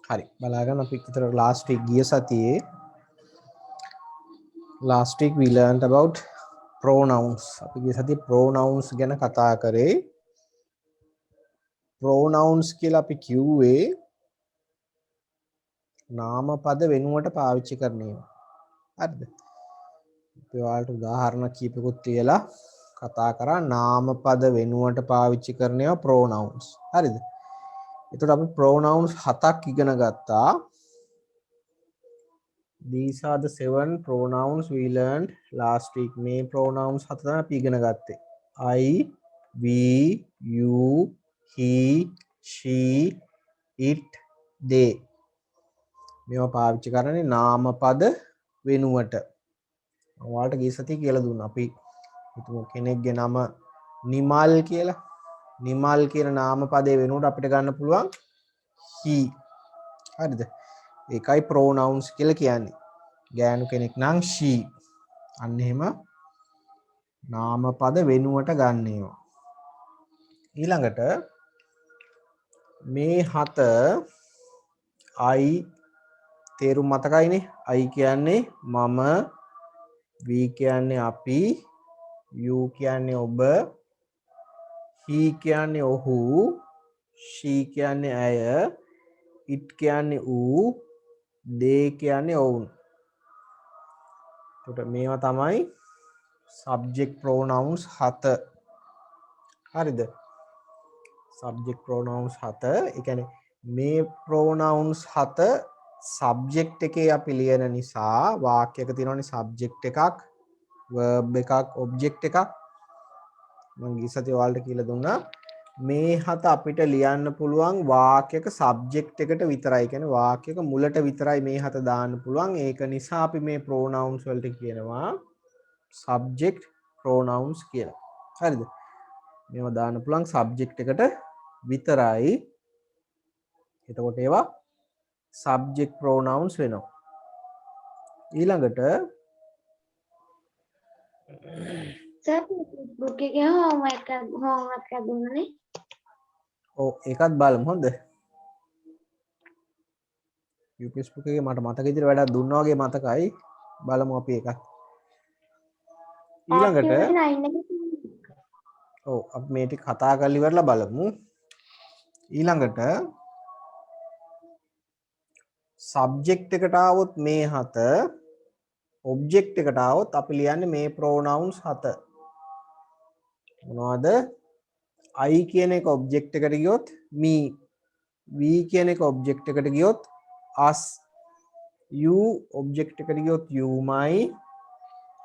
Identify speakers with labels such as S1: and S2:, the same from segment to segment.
S1: හරි බලාගන්න අපි විතර last week ගිය සතියේ last week we learned about pronouns. අපි ගිය සතියේ pronouns ගැන කතා කරේ. pronouns කියලා අපි කිව්වේ නාම පද වෙනුවට පාවිච්චි කරන ඒවා. හරිද? අපි ඔයාලට උදාහරණ කීපයකුත් තියලා කතා කරා නාම පද වෙනුවට පාවිච්චි කරන ඒවා pronouns. හරිද? එතකොට අපි pronouns 7ක් ඉගෙන ගත්තා. These are the 7 pronouns we learned last week. මේ pronouns 7 තමයි අපි ඉගෙන ගත්තේ. I, we, you, he, she, it, they. මේවා පාවිච්චි කරන්නේ නාම පද වෙනුවට. ඔයාලට ගිය සතියේ කියලා දුන්නා. අපි හිතමු කෙනෙක්ගේ නම නිමල් කියලා. නිමල් කියන නාම පදේ වෙනුවට අපිට ගන්න පුළුවන් he. හරිද? ඒකයි pronouns කියලා කියන්නේ. ගෑනු කෙනෙක් නම් she. අන්න එහෙම නාම පද වෙනුවට ගන්න ඒවා. ඊළඟට මේ 7 I තේරුම් මතකයිනේ. I කියන්නේ මම, we කියන්නේ අපි, you කියන්නේ ඔබ, he කියන්නේ ඔහු, she කියන්නේ ඇය, it කියන්නේ ඌ, they කියන්නේ ඔවුන්. එතකොට මේවා තමයි subject pronouns 7. හරිද? subject pronouns 7. ඒ කියන්නේ මේ pronouns 7 subject එකේ අපි ලියන නිසා වාක්‍යයක තියෙනවානේ subject එකක්, verb එකක්, object එකක්. මම ගිය සතියේ ඔයාලට කියලා දුන්නා මේ 7 අපිට ලියන්න පුළුවන් වාක්‍යයක subject එකට විතරයි. කියන්නේ වාක්‍යයක මුලට විතරයි මේ 7 දාන්න පුළුවන්. ඒක නිසා අපි මේ pronouns වලට කියනවා subject pronouns කියලා. හරිද? මේවා දාන්න පුළුවන් subject එකට විතරයි. එතකොට ඒවා subject pronouns වෙනවා. ඊළඟට
S2: සර් බුක් එකේ homework එකක් දුන්නනේ.
S1: ඔව් ඒකත් බලමු හොඳ. UPS book එකේ මට මතක විදිහට වැඩක් දුන්නා වගේ මතකයි. බලමු අපි ඒකත්. ඊළඟට ඔව් අපි මේ ටික කතා කරලා ඉවරලා බලමු. ඊළඟට subject එකට આવොත් මේ 7 object එකට આવොත් අපි ලියන්නේ මේ pronouns 7. මොනවද? I කියන එක object එකට ගියොත් me, we කියන එක object එකට ගියොත් us, you object එකට ගියොත් you my,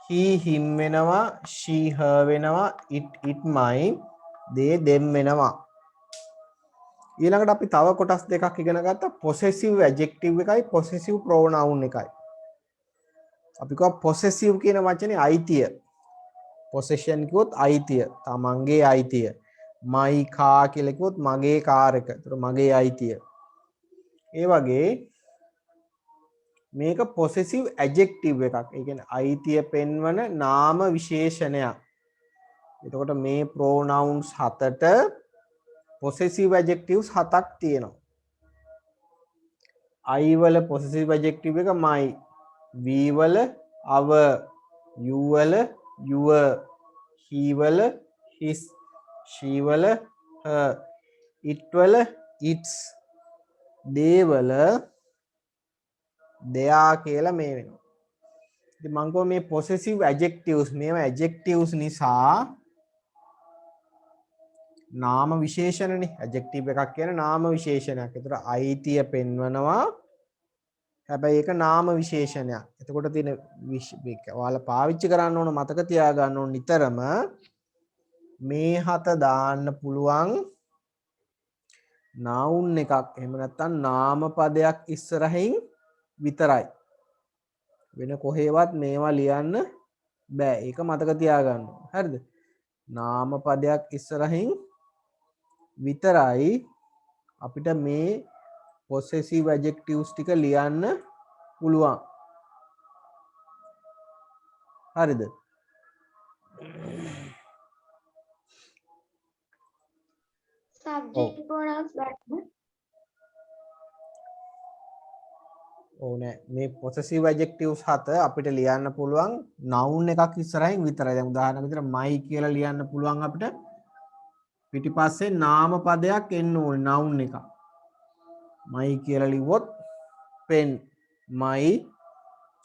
S1: he him වෙනවා, she her වෙනවා, it my, they them වෙනවා. ඊළඟට අපි තව කොටස් දෙකක් ඉගෙන ගත්තා possessive adjective එකයි possessive pronoun එකයි. අපි කිව්වා possessive කියන වචනේ අයිතිය. possession කිව්වොත් අයිතිය, තමන්ගේ අයිතිය. my car කියලා කිව්වොත් මගේ කාර් එක. ඒතර මගේ අයිතිය. ඒ වගේ මේක possessive adjective එකක්. ඒ කියන්නේ අයිතිය පෙන්වන නාම විශේෂණයක්. එතකොට මේ pronouns 7ට possessive adjectives 7ක් තියෙනවා. I වල possessive adjective එක my, we වල our, you වල your, he වල his, she වල her, it වල its, they වල their කියලා මේ වෙනවා. ඉතින් මම කිව්වා මේ possessive adjectives මේවා adjectives නිසා නාම විශේෂණනේ. adjective එකක් කියන්නේ නාම විශේෂණයක්. ඒතර අයිතිය පෙන්වනවා. හැබැයි ඒක නාම විශේෂණයක්. එතකොට තියෙන ඔයාලා පාවිච්චි කරන්න ඕන මතක තියාගන්න ඕන නිතරම මේ 7 දාන්න පුළුවන් noun එකක්. එහෙම නැත්නම් නාම පදයක් ඉස්සරහින් විතරයි. වෙන කොහේවත් මේවා ලියන්න බෑ. ඒක මතක තියාගන්න ඕන. හරිද? නාම පදයක් ඉස්සරහින් විතරයි අපිට මේ possessive adjectives ටික ලියන්න පුළුවන්. හරිද?
S2: subject pronouns බලන්න.
S1: ඕනේ මේ possessive adjectives හත අපිට ලියන්න පුළුවන් noun එකක් ඉස්සරහින් විතරයි. දැන් උදාහරණයක් විදිහට my කියලා ලියන්න පුළුවන් අපිට පිටිපස්සේ නාම පදයක් එන්න ඕනේ noun එකක්. my කියලා ලිව්වොත් pen, my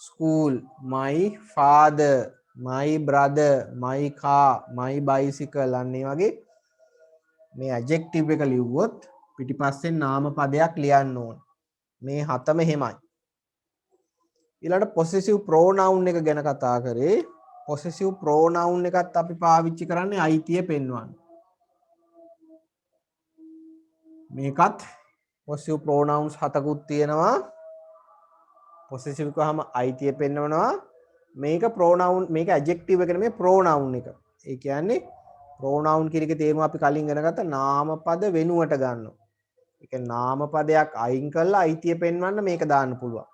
S1: school, my father, my brother, my car, my bicycle අන්න ඒ වගේ මේ adjective එක ලිව්වොත් පිටිපස්සේ නාම පදයක් ලියන්න ඕනේ. මේ හතම එහෙමයි. ඊළඟට possessive pronoun එක ගැන කතා කරේ. possessive pronoun එකත් අපි පාවිච්චි කරන්නේ අයිතිය පෙන්වන්න. මේකත් possessive pronouns හතකුත් තියෙනවා. possessive කවම අයිතිය පෙන්වනවා. මේක pronoun මේක adjective එක නෙමෙයි pronoun එක. ඒ කියන්නේ pronoun කියන එකේ තේරුම අපි කලින් ඉගෙන ගත්ත නාම පද වෙනුවට ගන්නවා. ඒ කියන්නේ නාම පදයක් අයින් කරලා අයිතිය පෙන්වන්න මේක දාන්න පුළුවන්.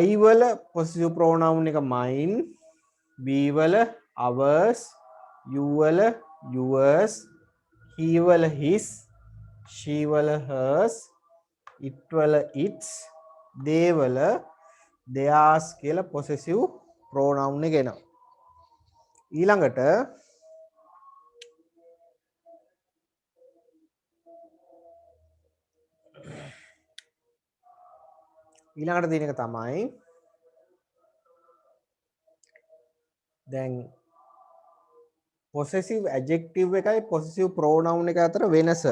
S1: I වල possessive pronoun එක mine, we වල ours, you වල yours, he වල his, she වල hers, it වල its, they වල theirs කියලා possessive pronoun එක එනවා. ඊළඟට තියෙන එක තමයි දැන් possessive adjective එකයි possessive pronoun එක අතර වෙනස.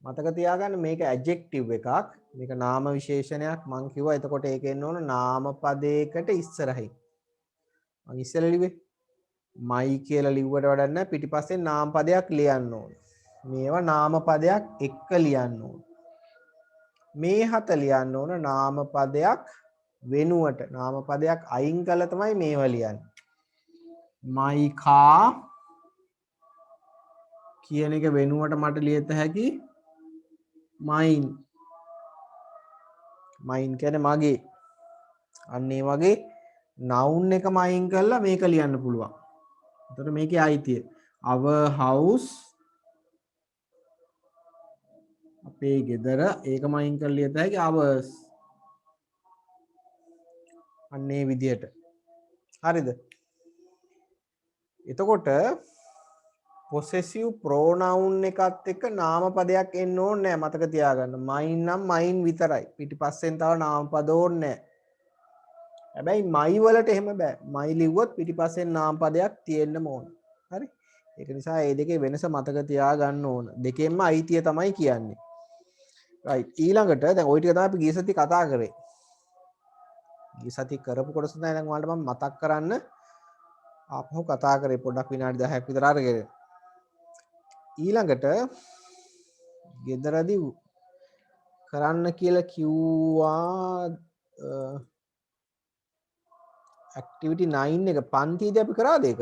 S1: මතක තියාගන්න මේක adjective එකක්. මේක නාම විශේෂණයක් මං කිව්වා. එතකොට ඒක එන්න ඕන නාම පදයකට ඉස්සරහින්. මං ඉස්සෙල්ලා ලිව්වේ my කියලා ලිව්වට වැඩක් නැහැ. පිටිපස්සේ නාම පදයක් ලියන්න ඕන. මේවා නාම පදයක් එක්ක ලියන්න ඕන. මේ හත ලියන්න ඕන නාම පදයක් වෙනුවට. නාම පදයක් අයින් කළා තමයි මේවා ලියන්නේ. my car කියන එක වෙනුවට මට ලියත හැකි mine. mine කියන්නේ මගේ. අන්න ඒ වගේ noun එක මයින් කරලා මේක ලියන්න පුළුවන්. එතකොට මේකේ අයිතිය our house අපේ ගෙදර ඒක මයින් කරලා ලියත හැකි ours. අන්න ඒ විදිහට. හරිද? එතකොට possessive pronoun එකත් එක්ක නාම පදයක් එන්න ඕනේ නැහැ. මතක තියාගන්න. mine නම් mine විතරයි. පිටිපස්සෙන් තව නාම පද ඕනේ නැහැ. හැබැයි my වලට එහෙම බෑ. my ලිව්වොත් පිටිපස්සෙන් නාම පදයක් තියෙන්න ඕන. හරි? ඒක නිසා මේ දෙකේ වෙනස මතක තියාගන්න ඕන. දෙකෙන්ම අයිතිය තමයි කියන්නේ. right. ඊළඟට දැන් ওই ටික තමයි අපි ගිය සති කතා කරේ. ගිය සති කරපු කොටස තමයි දැන් ඔයාලට මම මතක් කරන්න ආපහු කතා කරේ පොඩ්ඩක් විනාඩි 10ක් විතර අරගෙන. ඊළඟට ගෙදරදී කරන්න කියලා කිව්වා activity 9 එක පන්තියේදී අපි කරාද ඒක?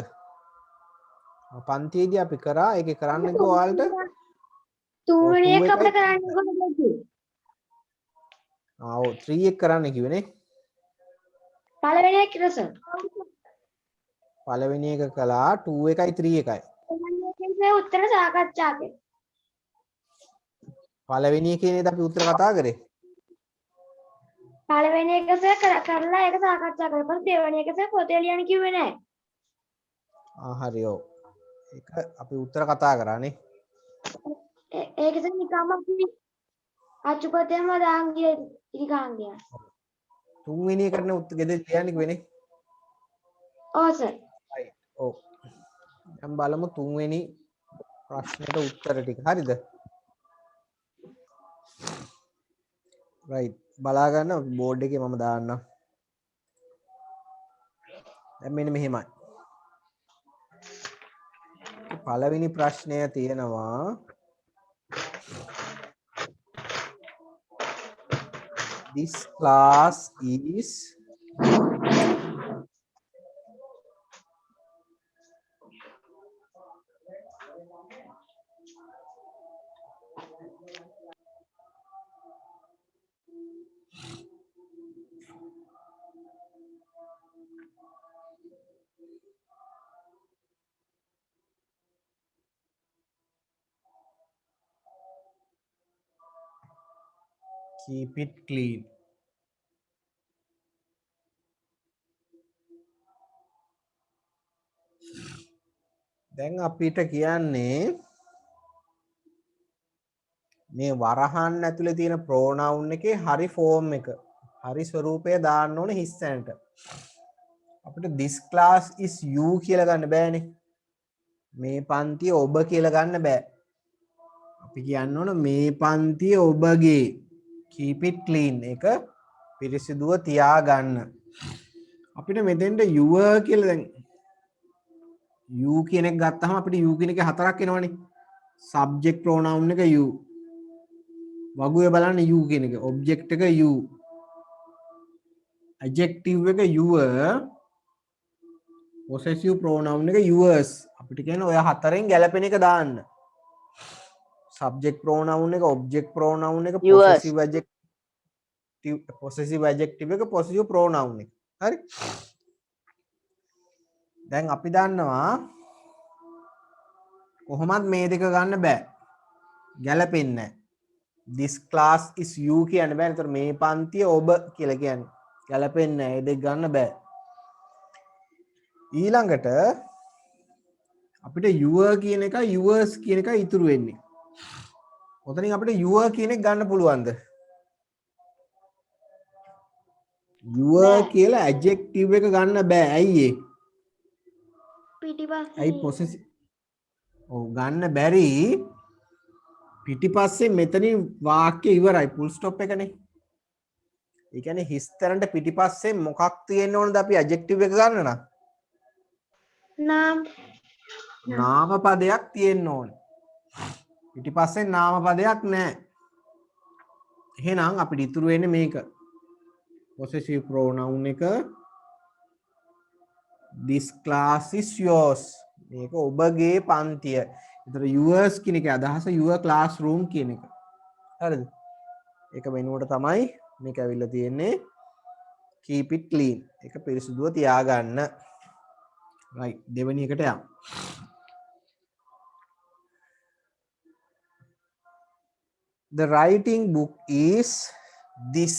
S1: පන්තියේදී අපි කරා ඒකේ කරන්න කිව්වා ඔයාලට
S2: තුන්වෙනි එක අපිට කරන්න කොහොමද?
S1: ඔව් 3 එක කරන්න කිව්වේ නේ.
S2: පළවෙනි එක ඉරස.
S1: පළවෙනි එක කළා 2 එකයි 3 එකයි.
S2: මේ උත්තර සාකච්ඡා කරේ.
S1: පළවෙනි එකේ නේද අපි උත්තර කතා කරේ.
S2: පළවෙනි එක කරලා ඒක සාකච්ඡා කරලා පස්සේ දෙවෙනි එක පොතේ ලියන්න කිව්වේ නෑ.
S1: හරි ඔව්. ඒක අපි උත්තර කතා කරානේ.
S2: ඒක නිකම්ම අපි අච්චුපතේම දාන් ගියේ ඉරිකාන් ගියා.
S1: තුන්වෙනි එකට නේ උත්තර ගෙදර ලියන්න කිව්වේ නේ.
S2: ඔව් සර්.
S1: right ඔව්. දැන් බලමු තුන්වෙනි ප්‍රශ්නෙට උත්තර ටික. හරිද? right බලා ගන්න බෝඩ් එකේ මම දාන්නම්. දැන් මෙන්න මෙහෙමයි. පළවෙනි ප්‍රශ්නය තියෙනවා this class is keep it clean. දැන් අපිට කියන්නේ මේ වරහන් ඇතුලේ තියෙන pronoun එකේ හරි form එක හරි ස්වරූපය දාන්න ඕනේ හිස් තැනට. අපිට this class is you කියලා ගන්න බෑනේ. මේ පන්තිය ඔබ කියලා ගන්න බෑ. අපි කියන්න ඕන මේ පන්තිය ඔබගේ. keep it clean එක පිරිසිදුව තියාගන්න. අපිට මෙතෙන්ට your කියලා දැන් you කියන එක ගත්තාම අපිට you කියන එක හතරක් එනවනේ. subject pronoun එක you. වගුවේ බලන්න you කියන එක. object එක you. adjective එක your. possessive pronoun එක yours. අපිට කියන්නේ ඔය හතරෙන් ගැලපෙන එක දාන්න. subject pronoun එක, object pronoun එක,
S3: Yours.
S1: possessive adjective එක, possessive pronoun එක. හරි? දැන් අපි දන්නවා කොහොමත් මේ දෙක ගන්න බෑ. ගැලපෙන්නේ නැහැ. this class is you කියන්න බෑ. ඒතර මේ පන්තිය ඔබ කියලා කියන්නේ. ගැලපෙන්නේ නැහැ. ඒ දෙක ගන්න බෑ. ඊළඟට අපිට your කියන එක yours කියන එක ඉතුරු වෙන්නේ. ඔතනින් අපිට your කියන එක ගන්න පුළුවන්ද? your කියලා adjective එක ගන්න බෑ. ඇයි ඒ?
S2: පිටිපස්සේ
S1: ඇයි possessive ඔව් ගන්න බැරි පිටිපස්සේ මෙතනින් වාක්‍ය ඉවරයි full stop එකනේ. ඒ කියන්නේ හිස් තැනට පිටිපස්සේ මොකක් තියෙන්න ඕනද අපි adjective එක ගන්න නම්?
S2: නම්
S1: නාම පදයක් තියෙන්න ඕනේ. පිටිපස්සේ නාම පදයක් නැහැ. එහෙනම් අපිට ඉතුරු වෙන්නේ මේක. possessive pronoun එක this class is yours. මේක ඔබගේ පන්තිය. ඒතර yours කියන එකේ අදහස your classroom කියන එක. හරිද? ඒක වෙනුවට තමයි මේක ඇවිල්ලා තියෙන්නේ keep it clean. ඒක පිරිසිදුව තියාගන්න. right දෙවෙනි එකට යමු. The writing book is this.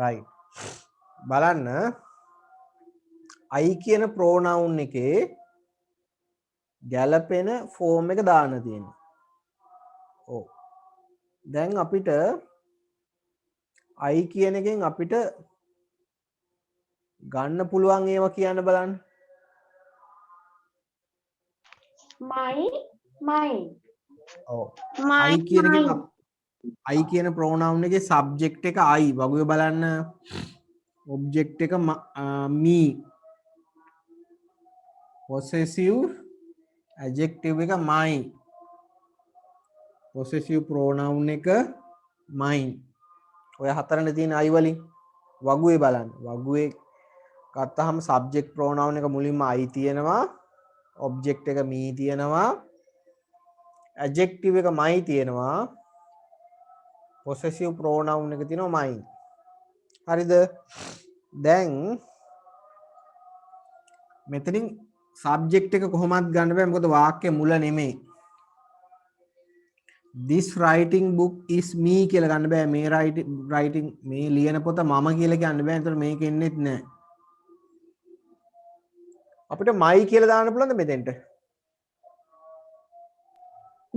S1: right බලන්න I කියන pronoun එකේ ගැලපෙන form එක දාන්න තියෙනවා. ඔව්. දැන් අපිට I කියන එකෙන් අපිට ගන්න පුළුවන් ඒවා කියන්න බලන්න.
S2: mine
S1: ඔව්. I කියන එකෙන් I කියන pronoun එකේ subject එක I වගුවේ බලන්න. object එක me. possessive adjective එක mine. possessive pronoun එක mine. ඔය හතරනේ තියෙන I වලින් වගුවේ බලන්න. වගුවේ ගත්තාම subject pronoun එක මුලින්ම I තියෙනවා. object එක me තියෙනවා. adjective එක my තියෙනවා. possessive pronoun එක තියෙනවා mine. හරිද? දැන් මෙතනින් subject එක කොහොමවත් ගන්න බෑ මොකද වාක්‍ය මුල නෙමෙයි. this writing book is me කියලා ගන්න බෑ. මේ writing මේ ලියන පොත මම කියලා කියන්න බෑ. ඒතර මේක එන්නේත් නෑ. අපිට my කියලා දාන්න පුළුවන්ද මෙතෙන්ට?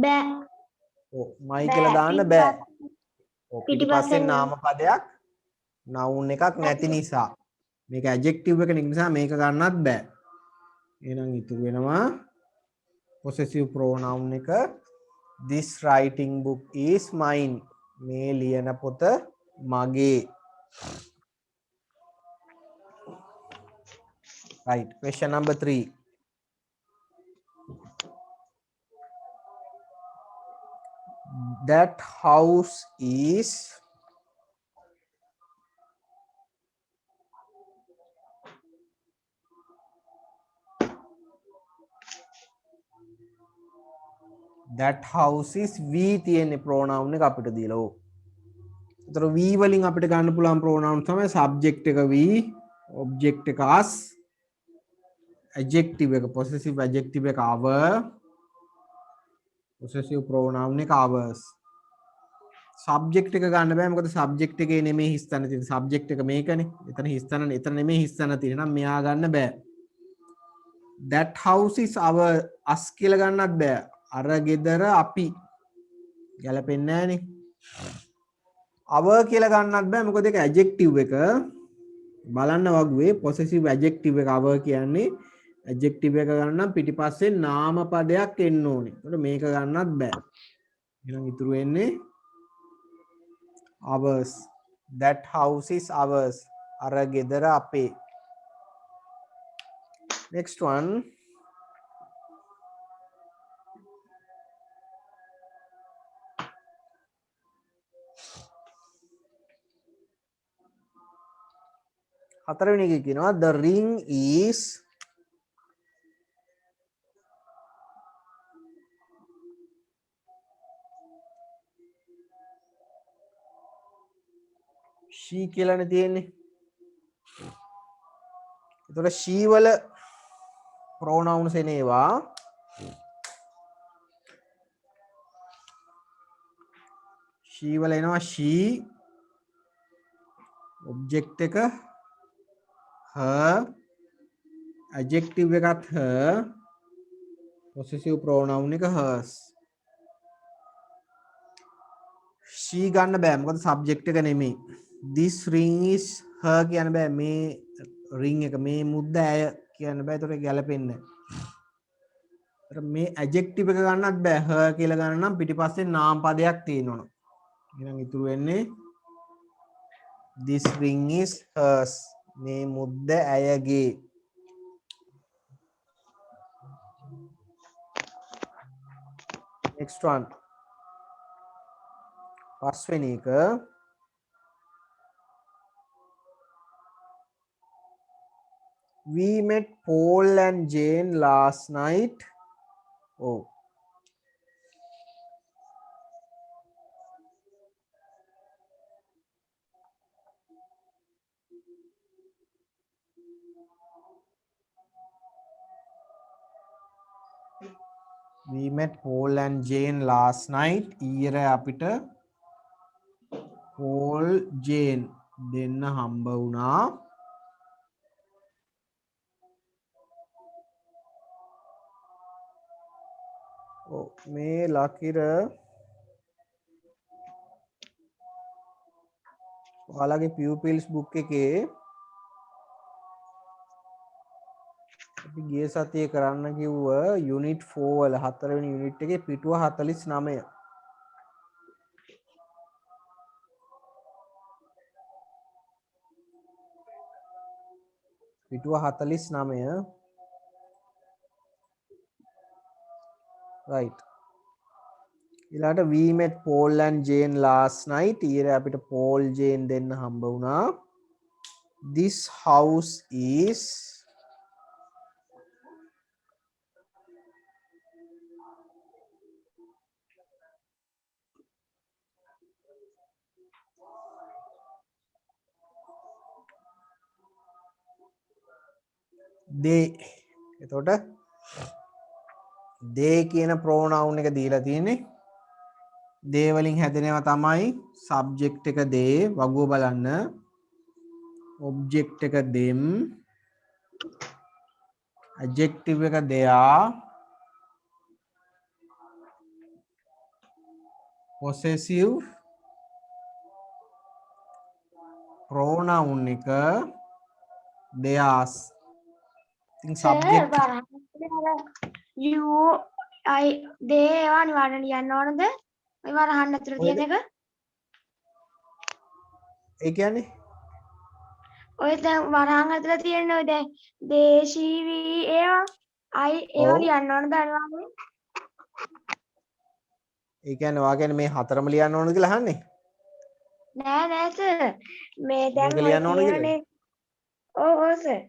S2: බෑ
S1: ඔව් my කියලා දාන්න බෑ. ඔව් පිටිපස්සේ නාම පදයක් noun එකක් නැති නිසා. මේක adjective එක නිසා මේක ගන්නත් බෑ. එහෙනම් ඉතුරු වෙනවා possessive pronoun එක this writing book is mine. මේ ලියන පොත මගේ. right question number 3. that house is that house is we තියෙන්නේ pronoun එක අපිට දීලා. ඔව්. ඒතර we වලින් අපිට ගන්න පුළුවන් pronoun තමයි subject එක we, object එක us, adjective එක possessive adjective එක our, possessive pronoun එක ours. subject එක ගන්න බෑ මොකද subject එකේ නෙමෙයි හිස් තැන තියෙන්නේ. subject එක මේකනේ. එතන හිස් තැන එතන නෙමෙයි හිස් තැන තියෙන්නේ. නම් මෙයා ගන්න බෑ. that house is our us කියලා ගන්නත් බෑ. අර ගෙදර අපි ගැලපෙන්නේ නැහනේ. our කියලා ගන්නත් බෑ මොකද ඒක adjective එක. බලන්න වගුවේ possessive adjective එක our කියන්නේ adjective එක ගන්න නම් පිටිපස්සේ නාම පදයක් එන්න ඕනේ. ඒකට මේක ගන්නත් බෑ. එහෙනම් ඉතුරු වෙන්නේ ours. that house is ours. අර ගෙදර අපේ. next one. හතරවෙනි එකේ කියනවා the ring is she කියලානේ තියෙන්නේ. එතකොට she වල pronouns එනේවා she වල එනවා she, object එක her, adjective එකත් her, possessive pronoun එක hers. she ගන්න බෑ මොකද subject එක නෙමෙයි. this ring is her කියන්න බෑ. මේ ring එක මේ මුද්ද ඇය කියන්න බෑ. ඒතකොට ගැලපෙන්නේ නැහැ. මේ adjective එක ගන්නත් බෑ. her කියලා ගන්න නම් පිටිපස්සේ නාම පදයක් තියෙන්න ඕන. එහෙනම් ඉතුරු වෙන්නේ this ring is hers. මේ මුද්ද ඇයගේ. next one. පස්වෙනි එක we met Paul and Jane last night. Oh. we met Paul and Jane last night. ඊර අපිට Paul Jane දෙන්න හම්බ වුණා. මේ ලකිර ඔයාලගේ pupils book එකේ අපි ගිය සතියේ කරන්න කිව්ව unit 4 වල 4 වෙනි unit එකේ පිටුව 49. පිටුව 49. right. ඊළාට we met Paul and Jane last night. ඊර අපිට Paul Jane දෙන්න හම්බ වුණා. this house is they. එතකොට they කියන pronoun එක දීලා තියෙන්නේ. they වලින් හැදෙනවා තමයි subject එක they වගුව බලන්න. object එක them, adjective එක their, possessive pronoun එක theirs. ඉතින් subject
S2: you I they ඒවා නිවාඩන ලියන්න ඕනද? ඒවා අහන්න ඇතුළේ තියෙන එක.
S1: ඒ කියන්නේ
S2: ඔය දැන් වරහන් ඇතුළේ තියෙන ඔය දැන් දේශීවි ඒවා ඒවා ලියන්න ඕනද අනිවාර්යයෙන්?
S1: ඒ කියන්නේ ඔයා කියන්නේ මේ හතරම ලියන්න ඕනද කියලා අහන්නේ?
S2: නෑ සර්. මේ දැන්
S1: මේක ලියන්න ඕනද කියලා?
S2: ඔව් සර්.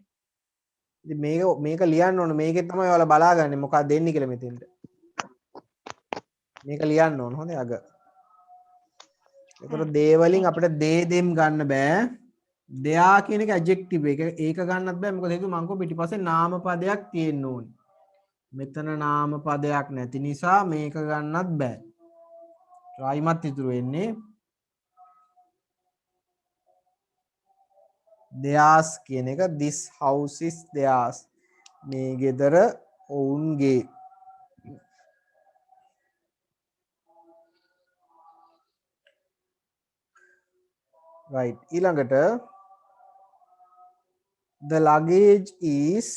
S1: ඉතින් මේක ලියන්න ඕන. මේකෙන් තමයි ඔයාලා බලාගන්නේ මොකක්ද දෙන්නේ කියලා මෙතෙන්ට. මේක ලියන්න ඕන හොඳේ අග. එතකොට දේ වලින් අපිට දේ දෙම් ගන්න බෑ. දෙයා කියන එක ඇඩ්ජෙක්ටිව් එක. ඒක ගන්නත් බෑ. මොකද හේතුව මං කො පිටිපස්සේ නාම පදයක් තියෙන්න ඕනේ. මෙතන නාම පදයක් නැති නිසා මේක ගන්නත් බෑ. රයිමත් ඉතුරු වෙන්නේ theirs කියන එක. this house is theirs. මේ ගෙදර ඔවුන්ගේ. right ඊළඟට the luggage is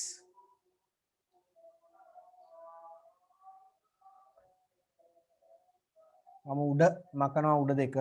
S1: මම උඩ මකනවා උඩ දෙක.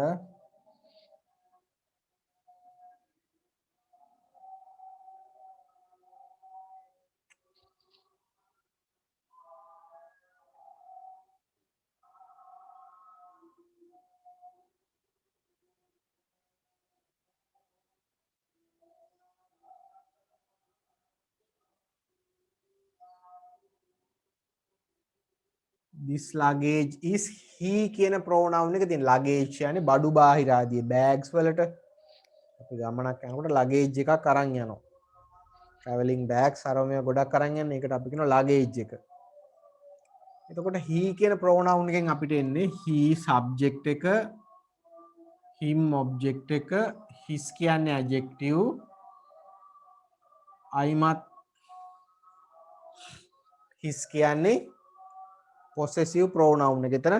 S1: this luggage is he කියන pronoun එක තියෙන. luggage කියන්නේ බඩු බාහිර ආදී bags වලට අපි ගමනක් යනකොට luggage එකක් අරන් යනවා. traveling bags අරම ගොඩක් අරන් යන එකට අපි කියනවා luggage එක. එතකොට he කියන pronoun එකෙන් අපිට එන්නේ he subject එක, him object එක, his කියන්නේ adjective, අයිමත් his කියන්නේ possessive pronoun එක. එතන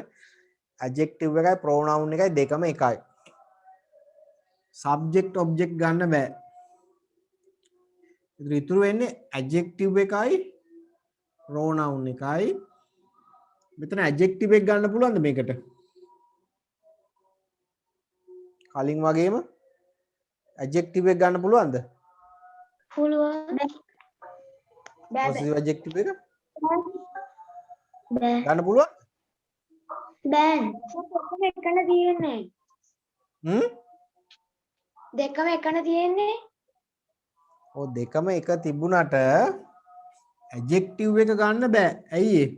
S1: adjective එකයි pronoun එකයි දෙකම එකයි. subject object ගන්න බෑ. ඉතින් ඉතුරු වෙන්නේ adjective එකයි pronoun එකයි. මෙතන adjective එක ගන්න පුළුවන්ද මේකට? කලින් වගේම adjective එක ගන්න පුළුවන්ද?
S2: පුළුවන්.
S1: possessive adjective එක
S2: බෑ.
S1: ගන්න පුළුවන්?
S2: බෑ. දෙකම එකන තියෙන්නේ. දෙකම එකන තියෙන්නේ.
S1: ඔව් දෙකම එක තිබුණට adjective එක ගන්න බෑ. ඇයි ඒ?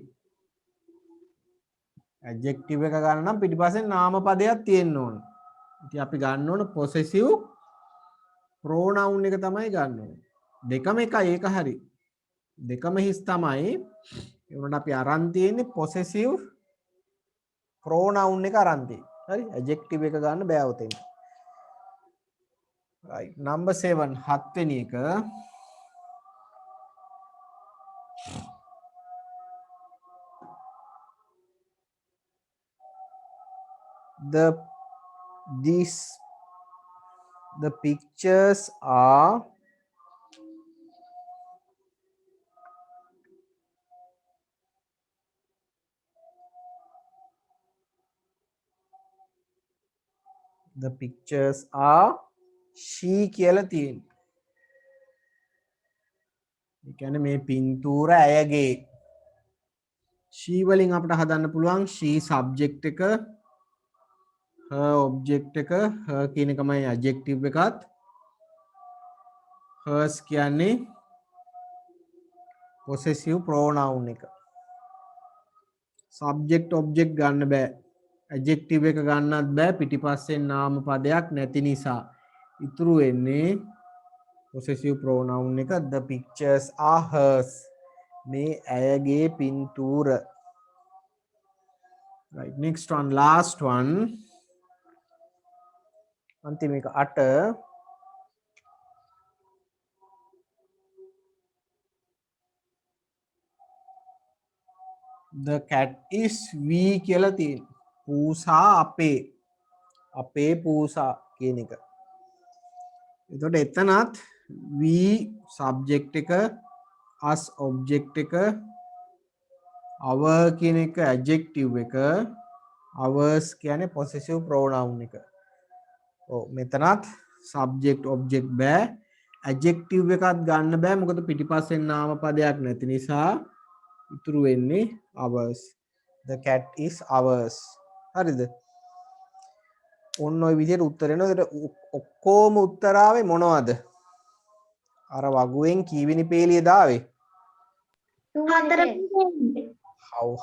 S1: adjective එක ගන්න නම් පිටිපස්සේ නාම පදයක් තියෙන්න ඕන. ඉතින් අපි ගන්න ඕන possessive pronoun එක තමයි ගන්න ඕනේ. දෙකම එකයි ඒක හරි. දෙකම හිස් තමයි. ඒ වුණාට අපි අරන් තියෙන්නේ possessive pronoun එක අරන් තියෙන්නේ. හරි adjective එක ගන්න බෑ උතෙන්. right number 7 හත් වෙනි එක the pictures are she කියලා තියෙන්නේ. ඒ කියන්නේ මේ පින්තූර ඇයගේ. she වලින් අපිට හදන්න පුළුවන් she subject එක, her object එක, her කියන එකමයි adjective එකත්, hers කියන්නේ possessive pronoun එක. subject object ගන්න බෑ. adjective එක ගන්නත් බෑ පිටිපස්සෙන් නාම පදයක් නැති නිසා. ඉතුරු වෙන්නේ possessive pronoun එක. the pictures are hers. මේ ඇයගේ පින්තූර. right next one last one අන්තිම එක 8 the cat is we කියලා තියෙනවා. පූසා අපේ පූසා කියන එක. එතකොට එතනත් we subject එක, us object එක, our කියන එක adjective එක, ours කියන්නේ possessive pronoun එක. ඔව් මෙතනත් subject object බෑ. adjective එකත් ගන්න බෑ මොකද පිටිපස්සෙන් නාම පදයක් නැති නිසා. ඉතුරු වෙන්නේ ours. the cat is ours. හරිද? ඔන්න ඔය විදිහට උත්තර එනවා. ඔක්කොම උත්තර ආවේ මොනවද? අර වගුවෙන් කීවෙනි පේලිය දාවේ?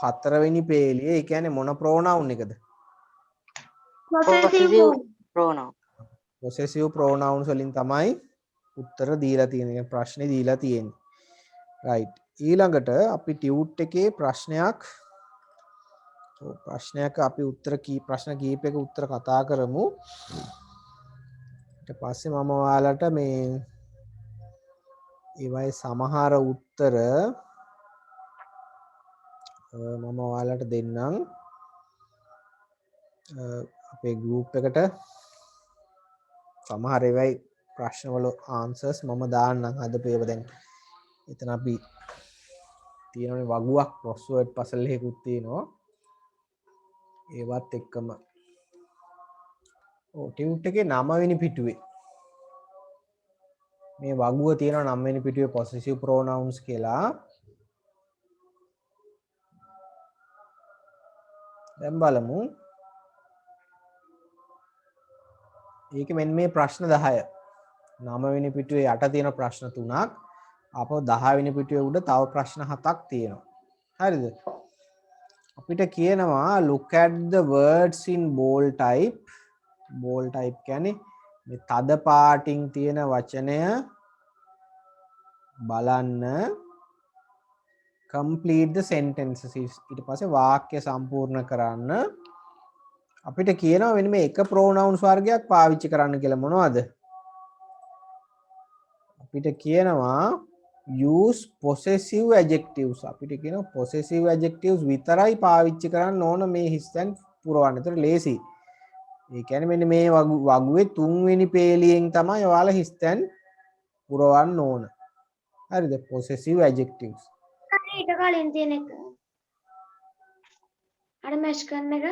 S1: හතරවෙනි පේලියේ ඒ කියන්නේ මොන pronoun එකද?
S2: possessive
S3: possessive
S2: form.
S3: pronoun.
S1: possessive pronouns වලින් තමයි උත්තර දීලා තියෙන්නේ. ප්‍රශ්නේ දීලා තියෙන්නේ. right. ඊළඟට අපි ටියුට් එකේ ප්‍රශ්නයක් අපි ප්‍රශ්න කීපයක උත්තර කතා කරමු. ඊට පස්සේ මම ඔයාලට මේ ඒවයි සමහර උත්තර මම ඔයාලට දෙන්නම් අපේ ගෲප් එකට. සමහර ඒවයි ප්‍රශ්නවල ආන්සර්ස් මම දාන්නම් හදපේව දැන්. එතන අපි තියෙනනේ වගුවක් crossword puzzle එකකුත් තියෙනවා. ඒවත් එක්කම ටියුට් එකේ 9 වෙනි පිටුවේ මේ වගුව තියෙනවා 9 වෙනි පිටුවේ possessive pronouns කියලා. දැන් බලමු. ඒකේ මෙන්න මේ ප්‍රශ්න 10. 9 වෙනි පිටුවේ යට තියෙන ප්‍රශ්න 3ක්. අපෝ 10 වෙනි පිටුවේ උඩ තව ප්‍රශ්න 7ක් තියෙනවා. හරිද? අපිට කියනවා look at the words in bold type. bold type කියන්නේ මේ තද පාටින් තියෙන වචනය බලන්න. complete the sentences. ඊට පස්සේ වාක්‍ය සම්පූර්ණ කරන්න. අපිට කියනවා මෙන්න මේ එක pronouns වර්ගයක් පාවිච්චි කරන්න කියලා. මොනවද? අපිට කියනවා use possessive adjectives. අපිට කියනවා possessive adjectives විතරයි පාවිච්චි කරන්න ඕන මේ හිස්තැන් පුරවන්න. ඒතර ලේසි. ඒ කියන්නේ මෙන්න මේ වගුවේ 3 වෙනි පේලියෙන් තමයි ඔයාලා හිස්තැන් පුරවන්න ඕන. හරිද? possessive adjectives.
S2: ඊට කලින් තියෙන එක. අර මැච් කරන එක.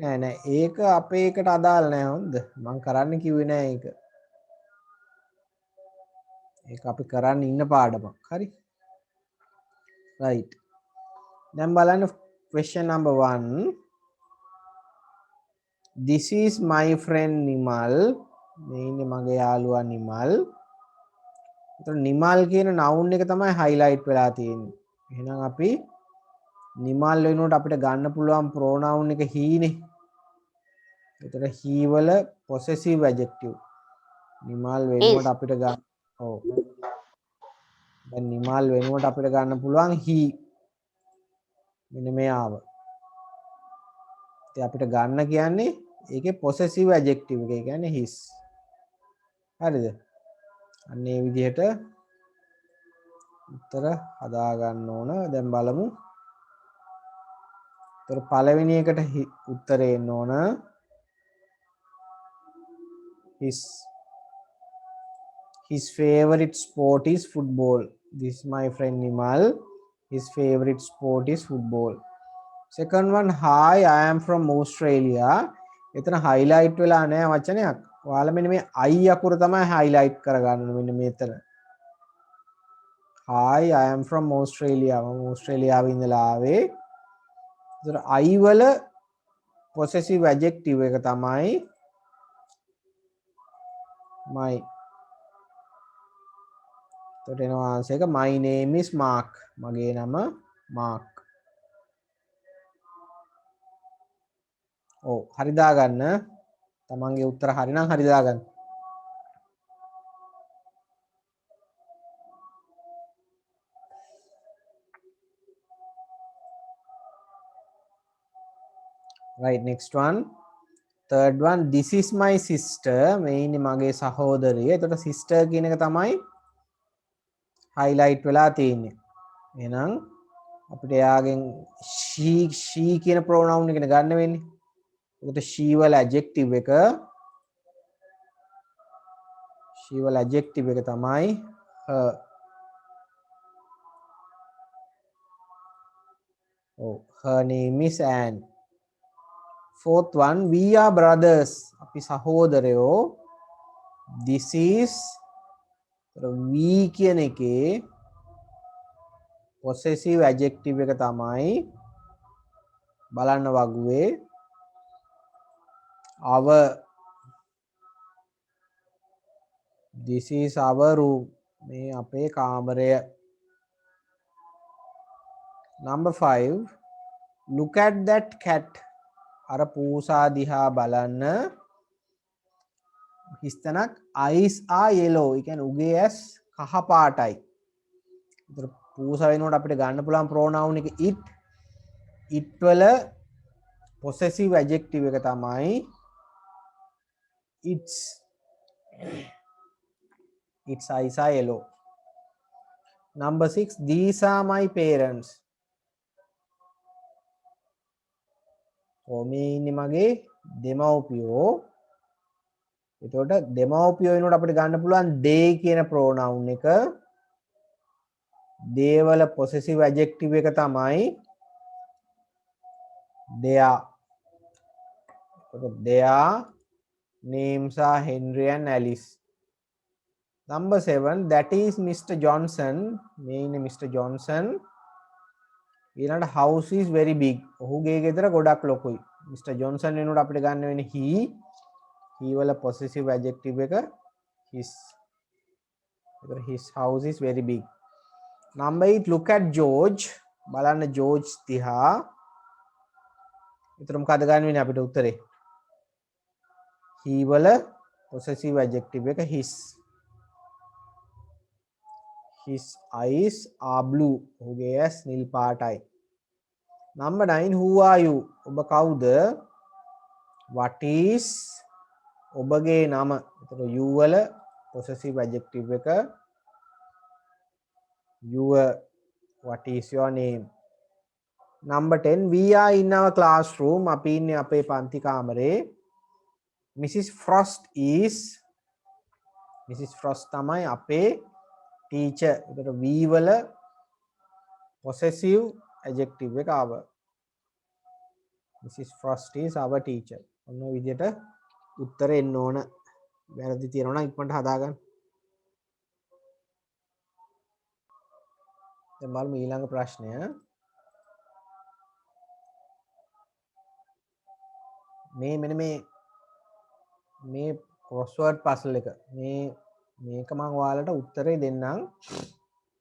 S1: නෑ නෑ ඒක අපේ එකට අදාළ නෑ හොඳ. මම කරන්න කිව්වේ නෑ ඒක. ඒක අපි කරන්න ඉන්න පාඩමක්. හරි. right. දැන් බලන්න question number 1. This is my friend Nimal. මේ ඉන්නේ මගේ යාළුවා නිමල්. ඒතර නිමල් කියන noun එක තමයි highlight වෙලා තියෙන්නේ. එහෙනම් අපි නිමල් වෙනුවට අපිට ගන්න පුළුවන් pronoun එක he නේ. ඒතර he වල possessive adjective. නිමල් වෙනුවට අපිට ගන්න ඔව්. දැන් නිමල් වෙනුවට අපිට ගන්න පුළුවන් he. මෙන්න මෙයාව. ඉතින් අපිට ගන්න කියන්නේ ඒකේ possessive adjective එක. ඒ කියන්නේ his. හරිද? අන්න ඒ විදිහට උත්තර හදා ගන්න ඕන. දැන් බලමු. ඒතර පළවෙනි එකට උත්තරේ එන්න ඕන. His favorite sport is football. This is my friend Nimal. His favorite sport is football. Second one, hi, I am from Australia. එතන highlight වෙලා නැහැ වචනයක්. ඔයාලා මෙන්න මේ I අකුර තමයි highlight කරගන්න මෙන්න මෙතන. Hi, I am from Australia. මම ඕස්ට්‍රේලියාවේ ඉඳලා ආවේ. ඒතර I වල possessive adjective එක තමයි my. එතකොට එනවා ආන්සර් එක my name is Mark. මගේ නම Mark. ඔව් හරි දාගන්න. තමන්ගේ උත්තර හරි නම් හරි දාගන්න. right, next one. Third one, this is my sister. මේ ඉන්නේ මගේ සහෝදරිය. එතකොට sister කියන එක තමයි highlight වෙලා තියෙන්නේ. එහෙනම් අපිට එයාගෙන් she කියන pronoun එක ගන්න වෙන්නේ. එතකොට she වල adjective එක තමයි her. oh, her name is Anne. Fourth one, we are brothers. අපි සහෝදරයෝ. This is we කියන එකේ possessive adjective එක තමයි බලන්න වගුවේ our. This is our room. මේ අපේ කාමරය. Number 5. Look at that cat. අර පූසා දිහා බලන්න. හිස්තනක් eyes are yellow. ඒ කියන්නේ උගේ ඇස් කහ පාටයි. ඒතර පූසා වෙනකොට අපිට ගන්න පුළුවන් pronoun එක it. it වල possessive adjective එක තමයි its. its eyes are yellow. Number 6. These are my parents. මේ ඉන්නේ මගේ දෙමව්පියෝ. එතකොට දෙමව්පියෝ වෙනකොට අපිට ගන්න පුළුවන් they කියන pronoun එක. they වල possessive adjective එක තමයි their. their names are Henry and Alice. Number 7. That is Mr. Johnson. මේ ඉන්නේ Mr. Johnson. ඊළඟට house is very big. ඔහුගේ ගෙදර ගොඩක් ලොකුයි. Mr. Johnson වෙනකොට අපිට ගන්න වෙන්නේ he. he වල possessive adjective එක his. ඒතර his house is very big. Number 8. Look at George. බලන්න George දිහා. ඒතර මොකද ගන්න වෙන්නේ අපිට උත්තරේ? he වල possessive adjective එක his. his eyes are blue. ඔහුගේ ඇස් නිල් පාටයි. Number 9. Who are you? ඔබ කවුද? What is ඔබගේ නම? එතකොට you වල possessive adjective එක your. What is your name? Number 10. We are in our classroom. අපි ඉන්නේ අපේ පන්ති කාමරේ. Mrs. Frost is. Mrs. Frost තමයි අපේ teacher. එතකොට we වල possessive adjective එක our. Mrs. Frost is our teacher. ඔන්න ඔය විදිහට උත්තර එන්න ඕන. වැරදි තියෙනවා නම් ඉක්මනට හදාගන්න. දැන් බලමු ඊළඟ ප්‍රශ්නය. මේ මෙන්න මේ crossword puzzle එක. මේක මම ඔයාලට උත්තරේ දෙන්නම්.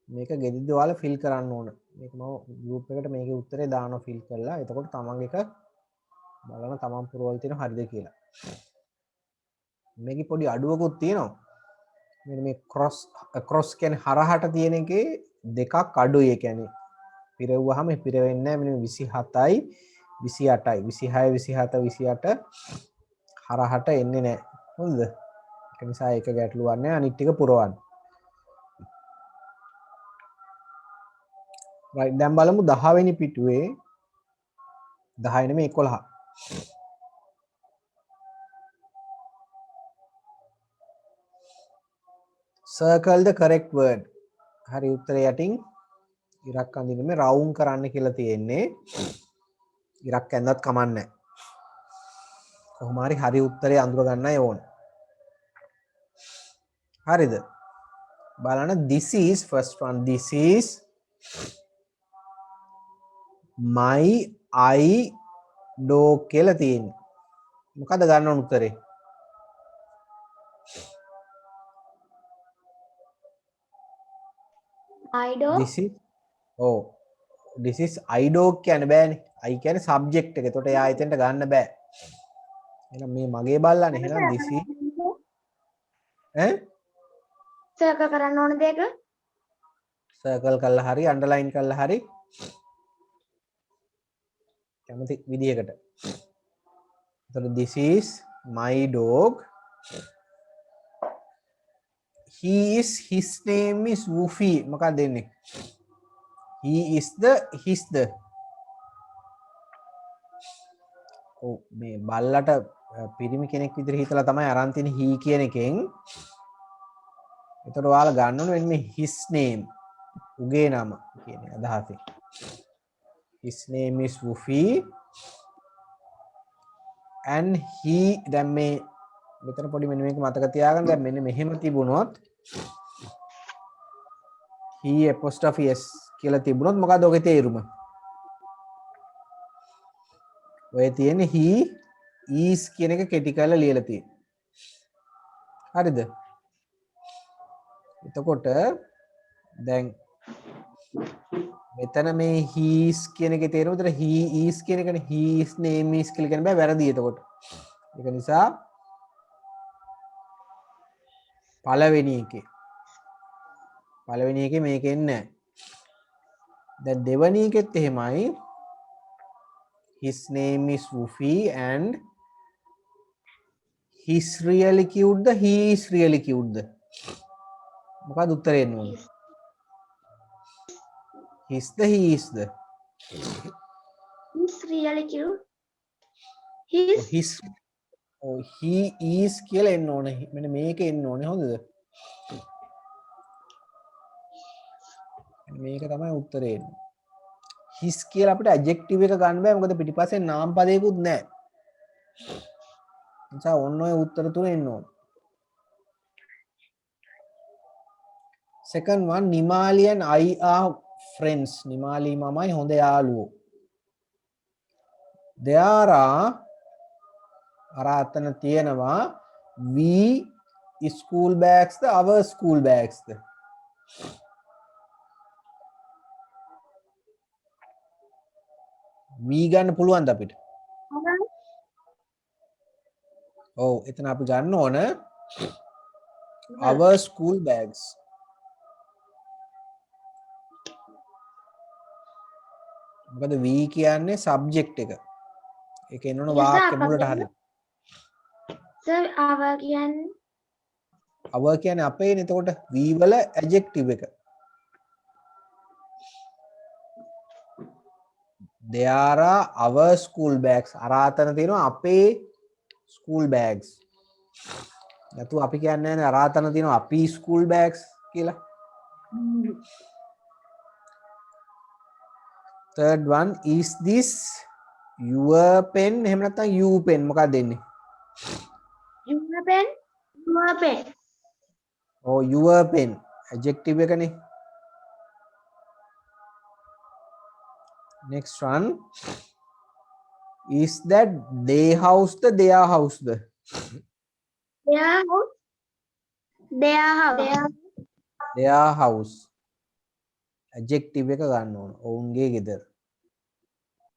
S1: මේක ගෙදිද්දි ඔයාලා fill කරන්න ඕන. මේක මම group එකට මේකේ උත්තරේ දානවා fill කරලා. එතකොට තමන් එක බලන්න තමන් පුරවල තියෙන හරිද කියලා. මේකේ පොඩි අඩුවකුත් තියෙනවා. මෙන්න මේ cross කියන්නේ හරහට තියෙන එකේ දෙකක් අඩුයි. ඒ කියන්නේ පිරෙව්වහම පිරෙවෙන්නේ නැහැ. මෙන්න 27යි 28යි 26 27 28 හරහට එන්නේ නැහැ. හොඳද? ඒක නිසා ඒක ගැටලුවක් නැහැ. අනිත් ටික පුරවන්න. right දැන් බලමු 10 වෙනි පිටුවේ 10 නෙමෙයි 11. circle the correct word. හරි උත්තරය යටින් ඉරක් අඳින්න මේ රවුන්ඩ් කරන්න කියලා තියෙන්නේ. ඉරක් ඇඳවත් කමන්නේ නැහැ. කොහොම හරි උත්තරේ අඳුර ගන්නයි ඕන. හරිද? බලන්න this is first one. This is my eye dog කියලා තියෙන්නේ. මොකද ගන්න ඕන උත්තරේ?
S2: I dog.
S1: this is I dog කියන්නේ බෑනේ. I කියන්නේ subject එක. එතකොට එයා එතෙන්ට ගන්න බෑ. එහෙනම් මේ මගේ බල්ලානේ. එහෙනම් this is
S2: circle කරන්න ඕන දෙක.
S1: circle කරලා හරි underline කරලා හරි කැමති විදියකට. එතකොට this is my dog. His name is Woofy. මොකක්ද දෙන්නේ? He is his the. ඔව් මේ බල්ලට පිරිමි කෙනෙක් විදිහට හිතලා තමයි අරන් තියෙන he කියන එකෙන්. එතකොට ඔයාලා ගන්න ඕනේ මේ his name. උගේ නම කියන අදහසින්. His name is Woofy and he දැන් මේ මෙතන පොඩි මෙන්න මේක මතක තියාගන්න. දැන් මෙන්න මෙහෙම තිබුණොත් he apostrophe s කියලා තිබුණොත් මොකද ඔගේ තේරුම? ඔය තියෙන්නේ he is කියන එක කෙටි කරලා ලියලා තියෙන්නේ. හරිද? එතකොට දැන් මෙතන මේ he's කියන එකේ තේරුම විතර he is කියන එකනේ his name is කියලා කියන බෑ වැරදි එතකොට. ඒක නිසා පළවෙනි එකේ මේක එන්නේ නැහැ. දැන් දෙවෙනි එකෙත් එහෙමයි. His name is Wufi and he's really cute the he is really cute the මොකක්ද උත්තරේ එන්න ඕනේ? He's the he is the
S2: He's really cute. He's
S1: his he is කියලා එන්න ඕනේ. මෙන්න මේක එන්න ඕනේ හොඳද? මේක තමයි උත්තරේ එන්නේ. his කියලා අපිට adjective එක ගන්න බෑ මොකද පිටිපස්සේ නාම පදයකුත් නැහැ. නිසා ඔන්න ඔය උත්තර තුන එන්න ඕනේ. Second one, Nimali and I are friends. Nimali mamai හොඳ යාළුවෝ. There are අර අතන තියෙනවා we school bags the our school bags the we ගන්න පුළුවන්ද අපිට? ඔව් එතන අපි ගන්න ඕන our school bags. මොකද we කියන්නේ subject එක. ඒක එන්න ඕන වාක්‍ය මුලට හරියට.
S2: sir our කියන්නේ
S1: our කියන්නේ අපේනේ. එතකොට we වල adjective එක. There are our school bags. අර අතන තියෙනවා අපේ school bags. නැතු අපි කියන්නේ නැහැ අර අතන තියෙනවා අපි school bags කියලා. Third one, is this your pen? එහෙම නැත්නම් you pen මොකක්ද දෙන්නේ?
S2: your pen. Your pen.
S1: Oh, your pen. Adjective එකනේ. Next one. Is that their house the their house the?
S2: Their house. Their house.
S1: Their house. Adjective එක ගන්න ඕන. ඔවුන්ගේ ගෙදර.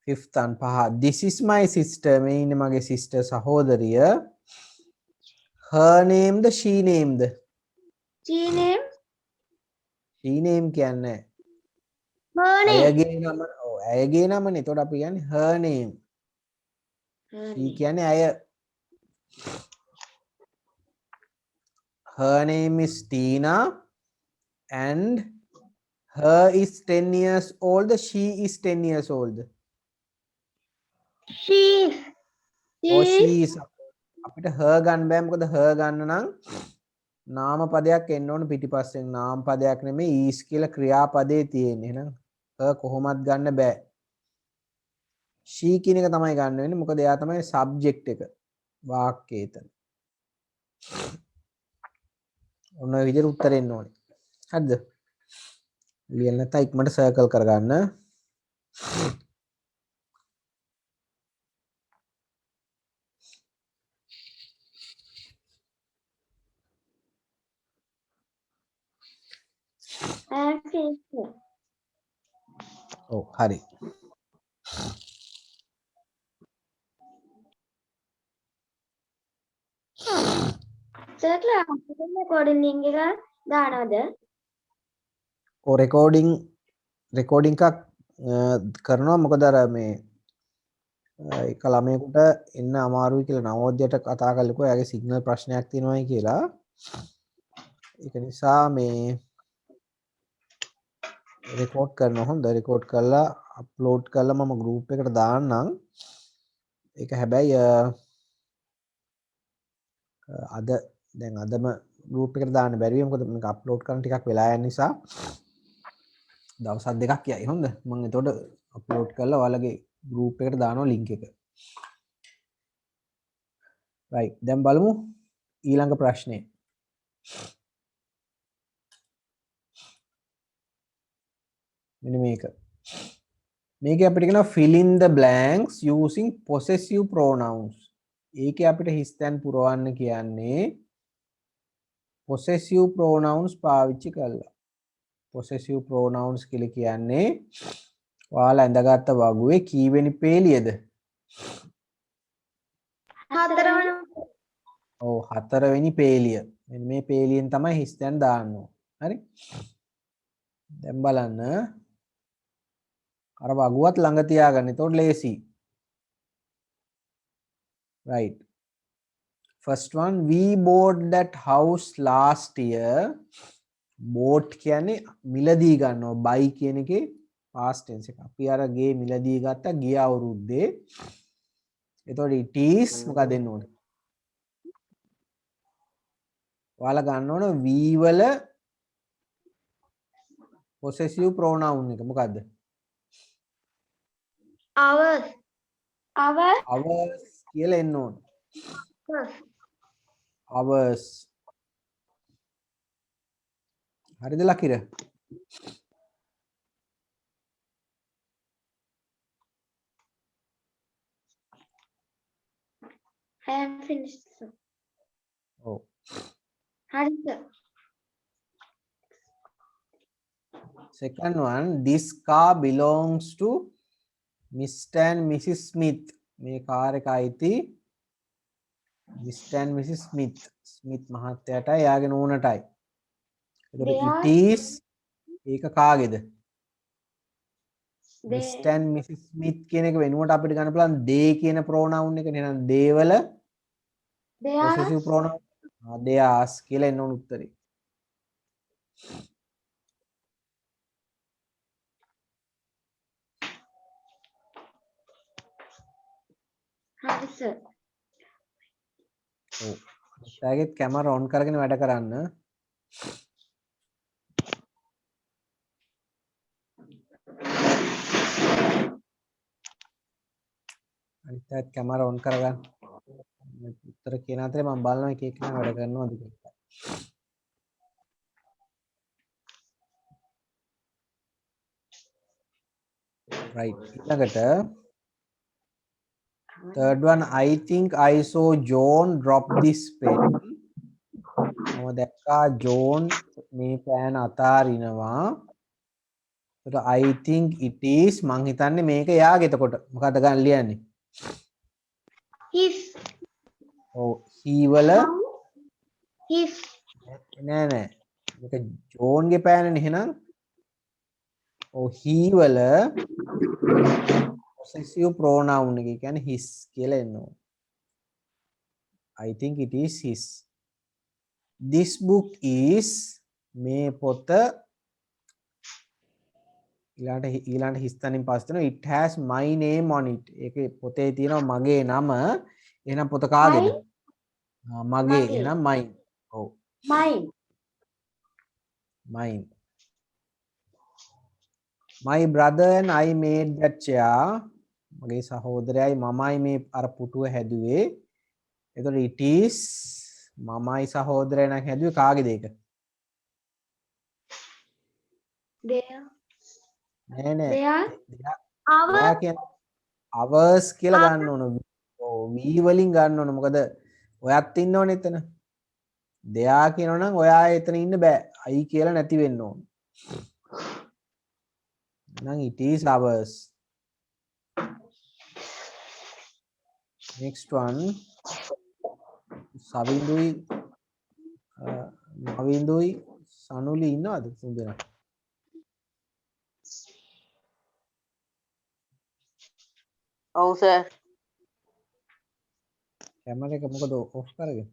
S1: Fifth one පහ. This is my sister. මේ ඉන්නේ මගේ sister සහෝදරිය. Her name the she name the?
S2: She name.
S1: She name කියන්නේ
S2: Her name.
S1: ඇයගේ නම. ඔව් ඇයගේ නමනේ. එතකොට අපි කියන්නේ her name. she කියන්නේ ඇය. Her name is Tina and her is 10 years old. She is 10 years old.
S2: She.
S1: Oh, she is. අපිට her ගන්න බෑ මොකද her ගන්න නම් නාම පදයක් එන්න ඕන පිටිපස්සෙන්. නාම පදයක් නෙමෙයි is කියලා ක්‍රියාපදේ තියෙන්නේ. එහෙනම් her කොහොමත් ගන්න බෑ. she කියන එක තමයි ගන්න වෙන්නේ මොකද එයා තමයි subject එක වාක්‍යයේ එතන. ඔන්න ඔය විදිහට උත්තර එන්න ඕනේ. හරිද? ලියන්න නැත්නම් ඉක්මනට සර්කල් කරගන්න. ඔව් හරි.
S2: sir class recording link එක දානවද?
S1: ඔය රෙකෝඩින් එකක් කරනවා මොකද අර මේ එක ළමයෙකුට එන්න අමාරුයි කියලා නවෝදයට කතා කරලා එයාගේ සිග්නල් ප්‍රශ්නයක් තියෙනවායි කියලා. ඒක නිසා මේ රෙකෝඩ් කරනවා. හොඳ රෙකෝඩ් කරලා අප්ලෝඩ් කරලා මම ගෲප් එකට දාන්නම්. ඒක හැබැයි අද දැන් අදම ගෲප් එකට දාන්න බැරි වෙයි මොකද මේක අප්ලෝඩ් කරන්න ටිකක් වෙලා යන නිසා දවස් දෙකක් යයි. හොඳ මම එතකොට අප්ලෝඩ් කරලා ඔයාලගේ ගෲප් එකට දානවා ලින්ක් එක. right දැන් බලමු ඊළඟ ප්‍රශ්නේ. මෙන්න මේක. මේකේ අපිට කියනවා fill in the blanks using possessive pronouns. ඒකේ අපිට හිස් තැන් පුරවන්න කියන්නේ possessive pronouns පාවිච්චි කරලා. possessive pronouns කියලා කියන්නේ ඔයාලා ඇඳගත්ත වගුවේ කීවෙනි පේලියද?
S2: හතරවන
S1: ඔව් හතරවෙනි පේලිය. මෙන්න මේ පේලියෙන් තමයි හිස් තැන් දාන්න ඕන. හරි? දැන් බලන්න අර වගුවත් ළඟ තියාගන්න. එතකොට ලේසි. right. First one, we bought that house last year. bought කියන්නේ මිලදී ගන්නවා. buy කියන එකේ past tense එක. අපි අර ගේ මිලදී ගත්තා ගිය අවුරුද්දේ. එතකොට it is මොකක්ද දෙන්න ඕනේ? ඔයාලා ගන්න ඕන we වල possessive pronoun එක මොකද්ද?
S2: ours
S1: ours කියලා එන්න ඕන. ours. හරිද ලකිර?
S2: I am finished sir.
S1: ඔව්.
S2: හරි sir.
S1: Second one, this car belongs to Mr. and Mrs. Smith. මේ කාර් එක අයිති Mr. and Mrs. Smith. Smith මහත්තයාටයි යාගේ නෝනටයි. එතකොට it is ඒක කාගේද? Mr. and Mrs. Smith කියන එක වෙනුවට අපිට ගන්න පුළුවන් they කියන pronoun එක. එහෙනම් they වල possessive pronoun theirs කියලා එන්න ඕන උත්තරේ.
S2: හරි sir.
S1: ඔව්. ටැගෙත් කැමරා ඔන් කරගෙන වැඩ කරන්න. අනිත් අයත් කැමරා ඔන් කරගන්න. උත්තර කියන අතරේ මම බලනවා එක එක කෙනා වැඩ කරනවද කියලා. right. ඊළඟට third one, I think I saw John drop this pen. මම දැක්කා John මේ පෑන අතාරිනවා. එතකොට I think it is මං හිතන්නේ මේක යාගේ. එතකොට මොකද ගන්න ලියන්නේ?
S2: his
S1: ඔව් he වල
S2: his
S1: නෑ නෑ. මේක John ගේ පෑනනේ එහෙනම්. ඔව් he වල possessive pronoun එක කියන්නේ his කියලා එන්න ඕන. I think it is his. This book is මේ පොත ඊළඟට his තනින් පස්සේ තියෙනවා it has my name on it. ඒකේ පොතේ තියෙනවා මගේ නම. එහෙනම් පොත කාගේද? මගේ. එහෙනම් mine. ඔව්.
S2: mine
S1: mine. My brother and I made that chair. මගේ සහෝදරයයි මමයි මේ අර පුටුව හැදුවේ. එතකොට it is මමයි සහෝදරයයි නම් හැදුවේ කාගේද ඒක?
S2: there
S1: නෑ නෑ.
S2: there our
S1: එයා කියන්නේ ours කියලා ගන්න ඕන. ඔව් we වලින් ගන්න ඕන. මොකද ඔයත් ඉන්නවනේ එතන. දෙයා කියනවා නම් ඔයා එතන ඉන්න බෑ. I කියලා නැති වෙන්න ඕන. නම් it is ours. Next one, සවින්දුයි නවින්දුයි සනුලි ඉන්නවද තුන්දෙනා?
S3: ඔව් සර්.
S1: කැමරා එක මොකද ඔෆ් කරගෙන?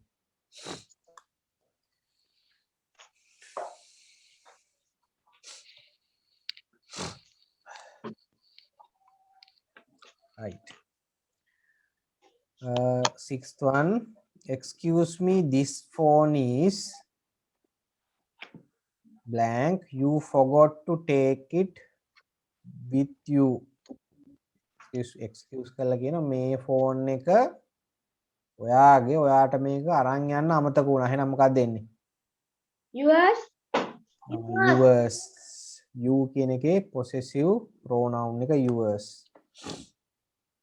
S1: right. Sixth one, excuse me, this phone is blank. You forgot to take it with you. excuse කරලා කියන මේ ෆෝන් එක ඔයාට මේක අරන් යන්න අමතක වුණා. එහෙනම් මොකක්ද දෙන්නේ?
S2: yours
S1: yours. you කියන එකේ possessive pronoun එක yours.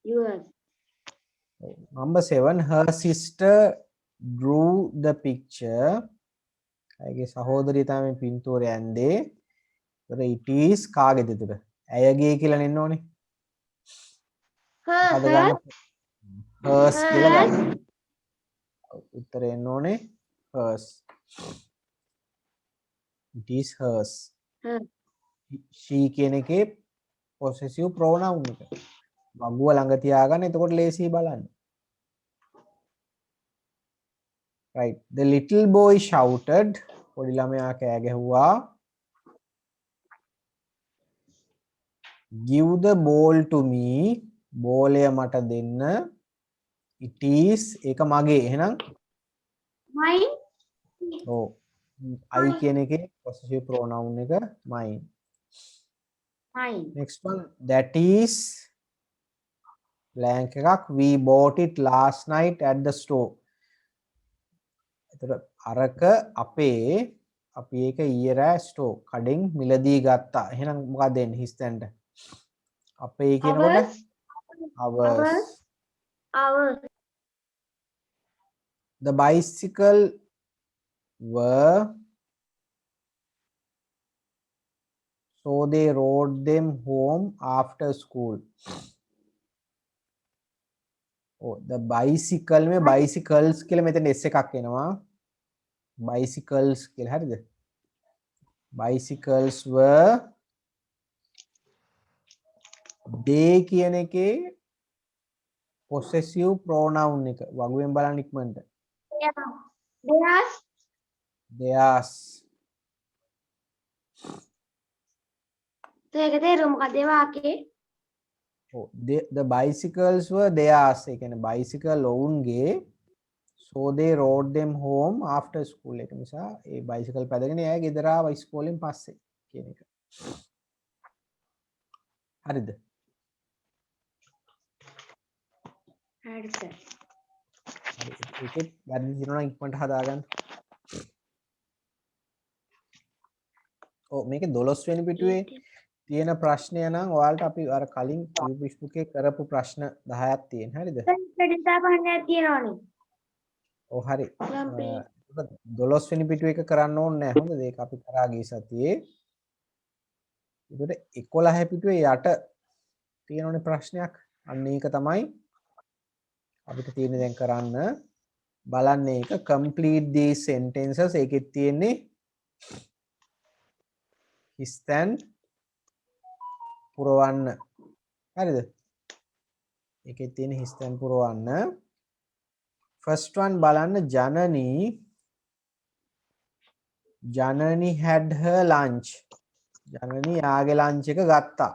S2: yours
S1: Number 7, her sister drew the picture. ඇගේ සහෝදරිය තමයි පින්තූරය ඇන්දේ. it is කාගේද එතකොට? ඇයගේ කියලා නෙන්න ඕනේ.
S2: her
S1: මොකද ගන්න? hers කියලා
S2: hers
S1: ගන්න. උත්තරේ එන්න ඕනේ hers. It is hers.
S2: her
S1: she කියන එකේ possessive pronoun එක. වගුව ළඟ තියාගන්න එතකොට ලේසියි බලන්න. Right. The little boy shouted. පොඩි ළමයා කෑ ගැහුවා. Give the ball to me. බෝලය මට දෙන්න. It is ඒක මගේ. එහෙනම්
S2: mine
S1: ඔව්. I කියන එකේ possessive pronoun එක mine.
S2: mine
S1: Next one, that is blank එකක්. We bought it last night at the store. එතකොට අරක අපේ අපි ඒක ඊයේ රෑ store කඩෙන් මිලදී ගත්තා. එහෙනම් මොකක්ද දෙන්නේ හිස්තැනට? අපේ කියනකොට ours.
S2: ours
S1: The bicycle were so they rode them home after school. Oh, the bicycle में bicycles කියලා මෙතන s එකක් එනවා. Bicycles කියලා හරිද? Bicycles were they කියන එකේ possessive pronoun එක වගුවෙන් බලන්න ඉක්මනට.
S2: theirs
S1: Theirs.
S2: ඒක තේරුම මොකද ඒ වාක්‍යයේ
S1: Oh, the bicycles were theirs. ඒ කියන්නේ bicycle ඔවුන්ගේ. So they rode them home after school. ඒක නිසා ඒ bicycle පැදගෙන එයා ගෙදර ආවා ඉස්කෝලෙන් පස්සේ කියන එක. හරිද?
S2: හරි සර්
S1: ඒකෙත් වැරදි දිනනවා ඉක්මනට හදාගන්න. ඔව් මේකේ 12 වෙනි පිටුවේ තියෙන ප්‍රශ්නය නම් ඔයාලට අපි අර කලින් ක්විස් බුකේ කරපු ප්‍රශ්න 10ක් තියෙන. හරිද?
S2: දෙදා පහක් තියෙනවනේ
S1: ඔව් හරි.
S2: ලම්පේ
S1: 12 වෙනි පිටුව එක කරන්න ඕනේ නැහැ. හොඳද? ඒක අපි කරා ගිය සතියේ. ඒකට 11 පිටුවේ යට තියෙනනේ ප්‍රශ්නයක්. අන්න ඒක තමයි අපිට තියෙන්නේ දැන් කරන්න. බලන්න ඒක complete these sentences. ඒකෙත් තියෙන්නේ හිස්තැන් පුරවන්න. හරිද? ඒකෙත් තියෙන හිස්තැන් පුරවන්න. first one බලන්න Janani had her lunch. Janani යාගේ lunch එක ගත්තා.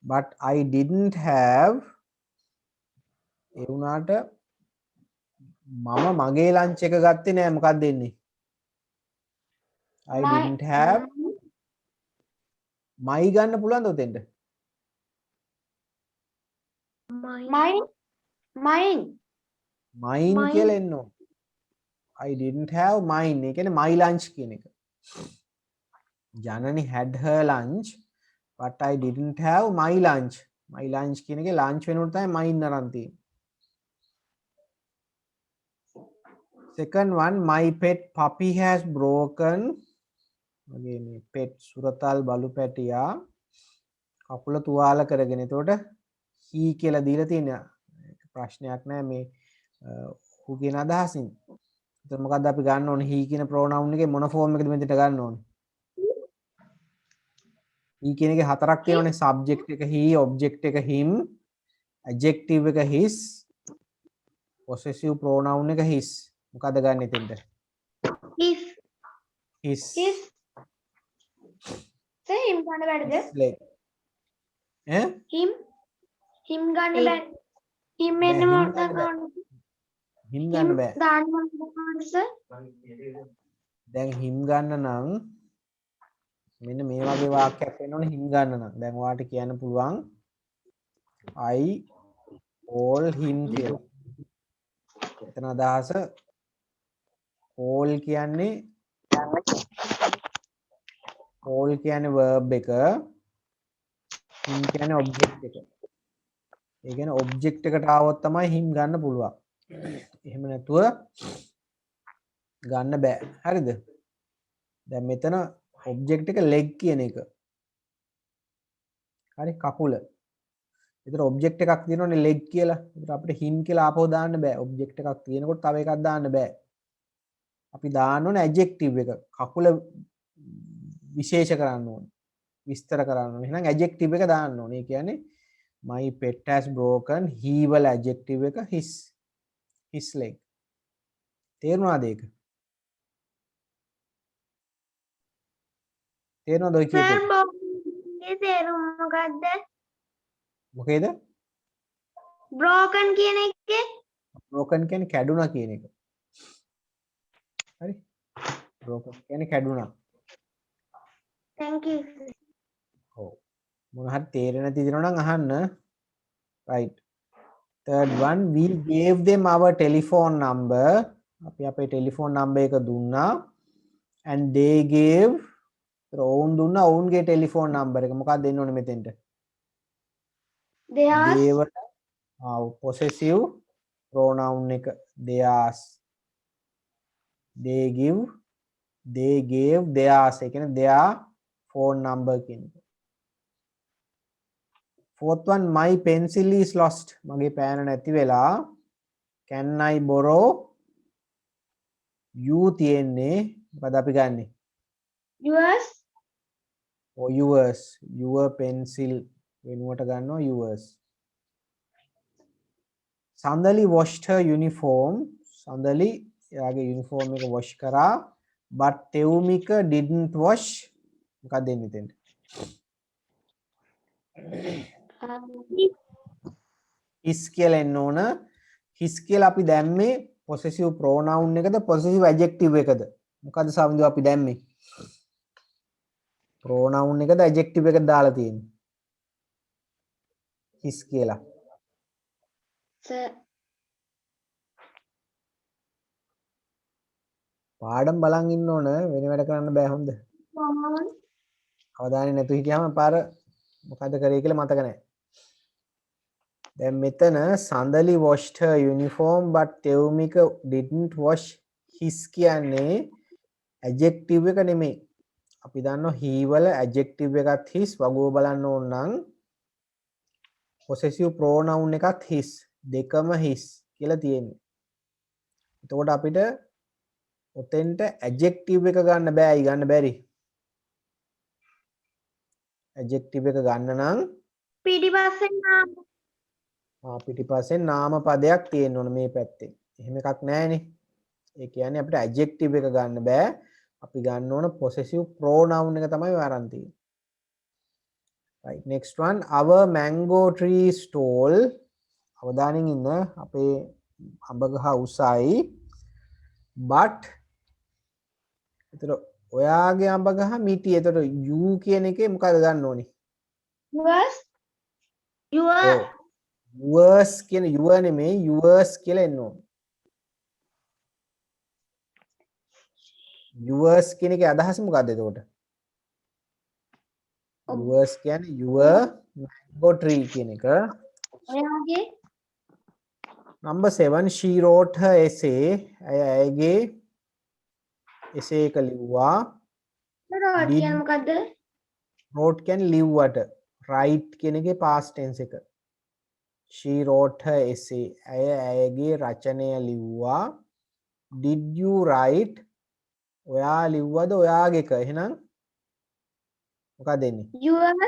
S1: But I didn't have ඒ වුණාට මම මගේ lunch එක ගත්තේ නෑ. මොකක්ද දෙන්නේ? I didn't have my ගන්න පුළුවන්ද උතෙන්ට?
S2: mine
S1: mine කියලා එන්න ඕන. I didn't have mine. ඒ කියන්නේ my lunch කියන එක. Janani had her lunch but I didn't have my lunch. My lunch කියන එකේ lunch වෙනුවට තමයි mine අරන් තියෙන්නේ. Second one, my pet puppy has broken. මගේ මේ pet සුරතල් බලු පැටියා කකුල තුවාල කරගෙන. එතකොට he කියලා දීලා තියෙන ප්‍රශ්නයක් නෑ මේ who කියන අදහසින්. එතකොට මොකද්ද අපි ගන්න ඕනේ? he කියන pronoun එකේ මොන form එකද මෙතනට ගන්න ඕනේ? he කියන එකේ හතරක් තියෙනවානේ. subject එක he, object එක him, adjective එක his, possessive pronoun එක his. මොකද ගන්න එතෙන්ට? his
S2: him ගන්න බැරිද? him ගන්න බැරි. him එන්න මොකක්ද ගන්න?
S1: him ගන්න බෑ.
S2: දාන්න මොකක්ද සර්?
S1: දැන් him ගන්න නම් මෙන්න මේ වගේ වාක්‍යයක් වෙන්න ඕනේ him ගන්න නම්. දැන් ඔයාලට කියන්න පුළුවන් I call him කියලා. එතන අදහස call කියන්නේ verb එක, him කියන්නේ object එක. ඒ කියන්නේ object එකට ආවොත් තමයි him ගන්න පුළුවන්. එහෙම නැතුව ගන්න බෑ. හරිද? දැන් මෙතන object එක leg කියන එක. හරි කකුල. ඒතර object එකක් තියෙනවනේ leg කියලා. ඒතර අපිට him කියලා ආපහු දාන්න බෑ. object එකක් තියෙනකොට තව එකක් දාන්න බෑ. අපි දාන්න ඕනේ adjective එක. කකුල විශේෂ කරන්න ඕනේ. විස්තර කරන්න ඕනේ. එහෙනම් adjective එක දාන්න ඕනේ. ඒ කියන්නේ my pet has broken he වල adjective එක his leg. තේරුණාද ඒක? තේරුණාද ඔය කියපේ?
S2: සර් බෝගේ තේරුම මොකද්ද?
S1: මොකේද?
S2: broken කියන එකේ
S1: broken කියන්නේ කැඩුනා කියන එක. හරි? broken කියන්නේ කැඩුනා.
S2: thank you.
S1: ඔව්. මොන හරි තේරෙන්නේ නැති දිනනවා නම් අහන්න. right. third one we gave them our telephone number. අපි අපේ ටෙලිෆෝන් නම්බර් එක දුන්නා and they gave ඔවුන් දුන්නා ඔවුන්ගේ ටෙලිෆෝන් නම්බර් එක. මොකක්ද දෙන්න ඕනේ මෙතෙන්ට?
S2: theirs
S1: they were possessive pronoun එක theirs. they gave theirs ඒ කියන්නේ their phone number කියන එක. fourth one my pencil is lost. මගේ පෑන නැති වෙලා. can I borrow? you තියෙන්නේ මොකද අපි ගන්නෙ?
S2: yours
S1: or yours. your pencil වෙනුවට ගන්නවා yours. Sandali washed her uniform. Sandali එයාගේ යුනිෆෝම් එක wash කරා but Tevumika didn't wash. මොකක්ද දෙන්නේ එතෙන්ට? his කියලා එන්න ඕන. his කියලා අපි දැම්මේ possessive pronoun එකද possessive adjective එකද? මොකද්ද සමිඳු අපි දැම්මේ? pronoun එකද adjective එකද දාලා තියෙන්නේ? his කියලා.
S2: sir
S1: පාඩම් බලන් ඉන්න ඕන වෙන වැඩ කරන්න බෑ හොඳ.
S2: pronoun
S1: අවධානය නැතුව හිටියාම පාර මොකද කරේ කියලා මතක නැහැ. දැන් මෙතන Sandali washed her uniform but Tevumika didn't wash his කියන්නේ adjective එක නෙමෙයි. අපි දන්නවා he වල adjective එකත් his වගුව බලන්න ඕන නම් possessive pronoun එකත් his දෙකම his කියලා තියෙන්නේ. එතකොට අපිට ඔතෙන්ට adjective එක ගන්න බෑයි ගන්න බැරි. adjective එක ගන්න නම්
S2: පිටිපස්සෙන් නාම
S1: පිටිපස්සෙන් නාම පදයක් තියෙන්න ඕන මේ පැත්තේ. එහෙම එකක් නැහැනේ. ඒ කියන්නේ අපිට adjective එක ගන්න බෑ. අපි ගන්න ඕන possessive pronoun එක තමයි වරන් තියෙන්නේ. right next one our mango tree stall. අවධානයෙන් ඉන්න අපේ අඹ ගහ උසයි but එතකොට ඔයාගේ අඹ ගහ මිටි. එතකොට you කියන එකේ මොකද ගන්න ඕනේ?
S2: yours your
S1: ඔව් yours කියන your නෙමෙයි yours කියලා එන්න ඕනේ. yours කියන එකේ අදහස මොකද්ද එතකොට? yours කියන්නේ your mango tree කියන එක.
S2: ඔයාගේ
S1: number 7 she wrote her essay. ඇයගේ essay එක ලිව්වා.
S2: road කියන්නේ මොකද්ද?
S1: wrote කියන්නේ ලිව්වට. write කියන එකේ past tense එක. she wrote her essay. ඇයගේ රචනය ලිව්වා. did you write? ඔයා ලිව්වද ඔයාගේ එක? එහෙනම් මොකක්ද දෙන්නේ?
S2: yours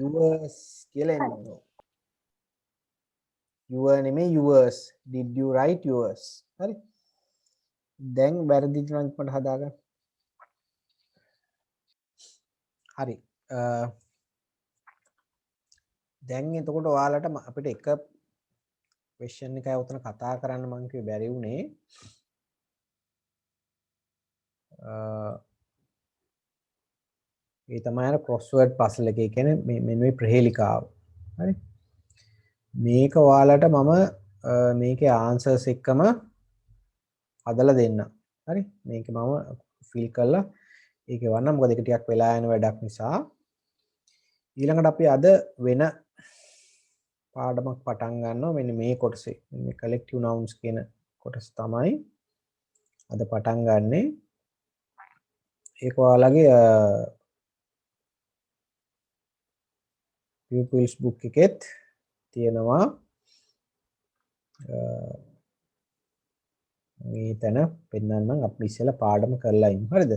S1: yours කියලා එන්නේ. your නෙමෙයි yours. did you write yours? හරි. දැන් වැරදි තුනක් මට හදාගන්න. හරි. දැන් එතකොට ඔයාලට අපිට එක question එකයි උතන කතා කරන්න මම කිව්වේ බැරි වුණේ. ඒ තමයි අර crossword puzzle එක. ඒ කියන්නේ මෙන්න මේ ප්‍රහේලිකාව. හරි. මේක ඔයාලට මම මේකේ answers එක්කම හදලා දෙන්න. හරි. මේක මම fill කරලා ඒක වන්න මොකද ඒක ටිකක් වෙලා යන වැඩක් නිසා. ඊළඟට අපි අද වෙන පාඩමක් පටන් ගන්නවා මෙන්න මේ කොටසේ. මේ collective nouns කියන කොටස තමයි අද පටන් ගන්නෙ. ඒක ඔයාලගේ pupils book එකෙත් තියෙනවා මේ තැන පෙන්නන්නම් අපි ඉස්සෙල්ලා පාඩම කරලා ඉමු හරිද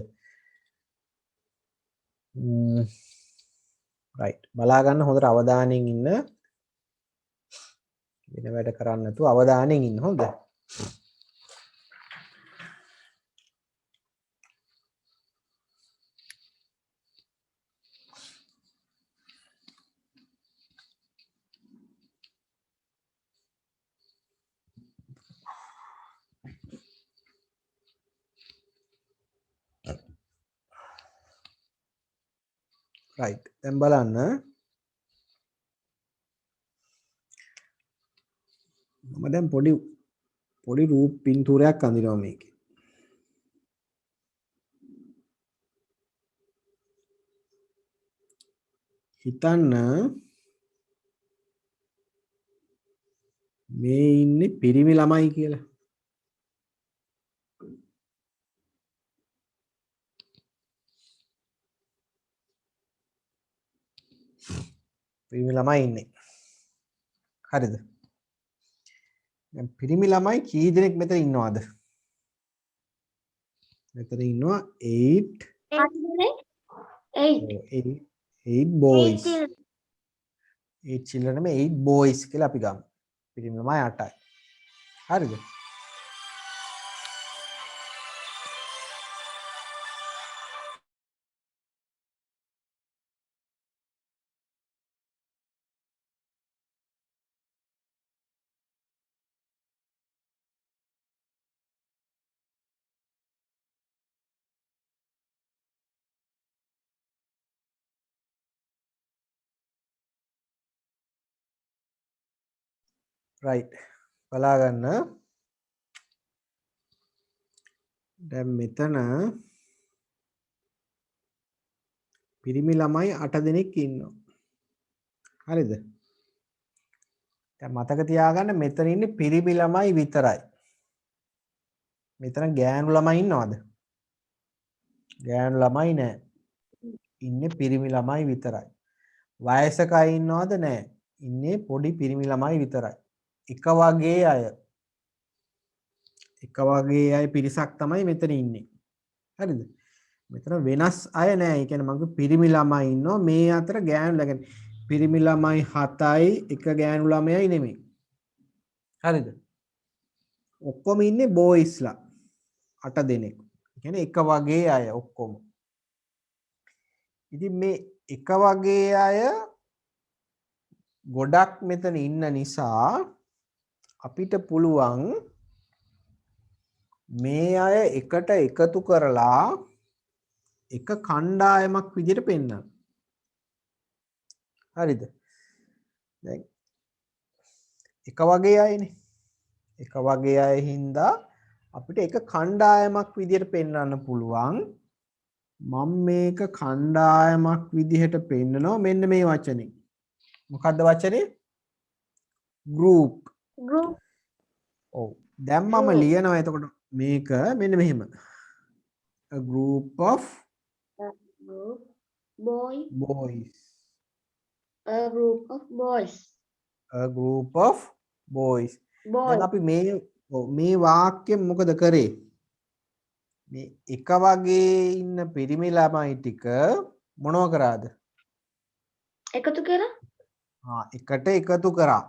S1: right බලා ගන්න හොඳට අවධානයෙන් ඉන්න වෙන වැඩ කරන්න නැතුව අවධානයෙන් ඉන්න හොඳ right දැන් බලන්න මම දැන් පොඩි රූප පින්තූරයක් අඳිනවා මේකේ හිතන්න මේ ඉන්නේ පිරිමි ළමයි කියලා පිරිමි ළමයි ඉන්නේ හරිද දැන් පිරිමි ළමයි කී දෙනෙක් මෙතන ඉන්නවද මෙතන ඉන්නවා 8 boys 8 children මේ 8 boys කියලා අපි ගමු පිරිමි ළමයි 8යි හරිද right බලා ගන්න දැන් මෙතන පිරිමි ළමයි 8 දෙනෙක් ඉන්නවා හරිද දැන් මතක තියාගන්න මෙතන ඉන්නේ පිරිමි ළමයි විතරයි මෙතන ගෑනු ළමයි ඉන්නවද ගෑනු ළමයි නැහැ ඉන්නේ පිරිමි ළමයි විතරයි වයසක අය ඉන්නවද නැහැ ඉන්නේ පොඩි පිරිමි ළමයි විතරයි එක වගේ අය පිරිසක් තමයි මෙතන ඉන්නේ හරිද මෙතන වෙනස් අය නෑ ඒ කියන්නේ මම පිරිමි ළමයි ඉන්නවා මේ අතර ගෑනු ළමයි පිරිමි ළමයි 7යි එක ගෑනු ළමයයි නෙමෙයි හරිද ඔක්කොම ඉන්නේ බෝයිස්ලා 8 දෙනෙක් ඒ කියන්නේ එක වගේ අය ඔක්කොම ඉතින් මේ එක වගේ අය ගොඩක් මෙතන ඉන්න නිසා අපිට පුළුවන් මේ අය එකට එකතු කරලා එක කණ්ඩායමක් විදිහට පෙන්නන්න. හරිද? දැන් එක වගේ අයනේ. එක වගේ අය හින්දා අපිට එක කණ්ඩායමක් විදිහට පෙන්වන්න පුළුවන්. මම මේක කණ්ඩායමක් විදිහට පෙන්නනවා මෙන්න මේ වචනේ. මොකද්ද වචනේ? group. ඔව්. දැන් මම ලියනවා එතකොට මේක මෙන්න මෙහෙම. A group of boys.
S2: A group of boys.
S1: A group of boys. දැන් අපි මේ වාක්‍යෙ මොකද කරේ? මේ එක වගේ ඉන්න පිරිමි ළමයි ටික මොනව කරාද?
S2: එකතු කරා.
S1: එකට එකතු කරා.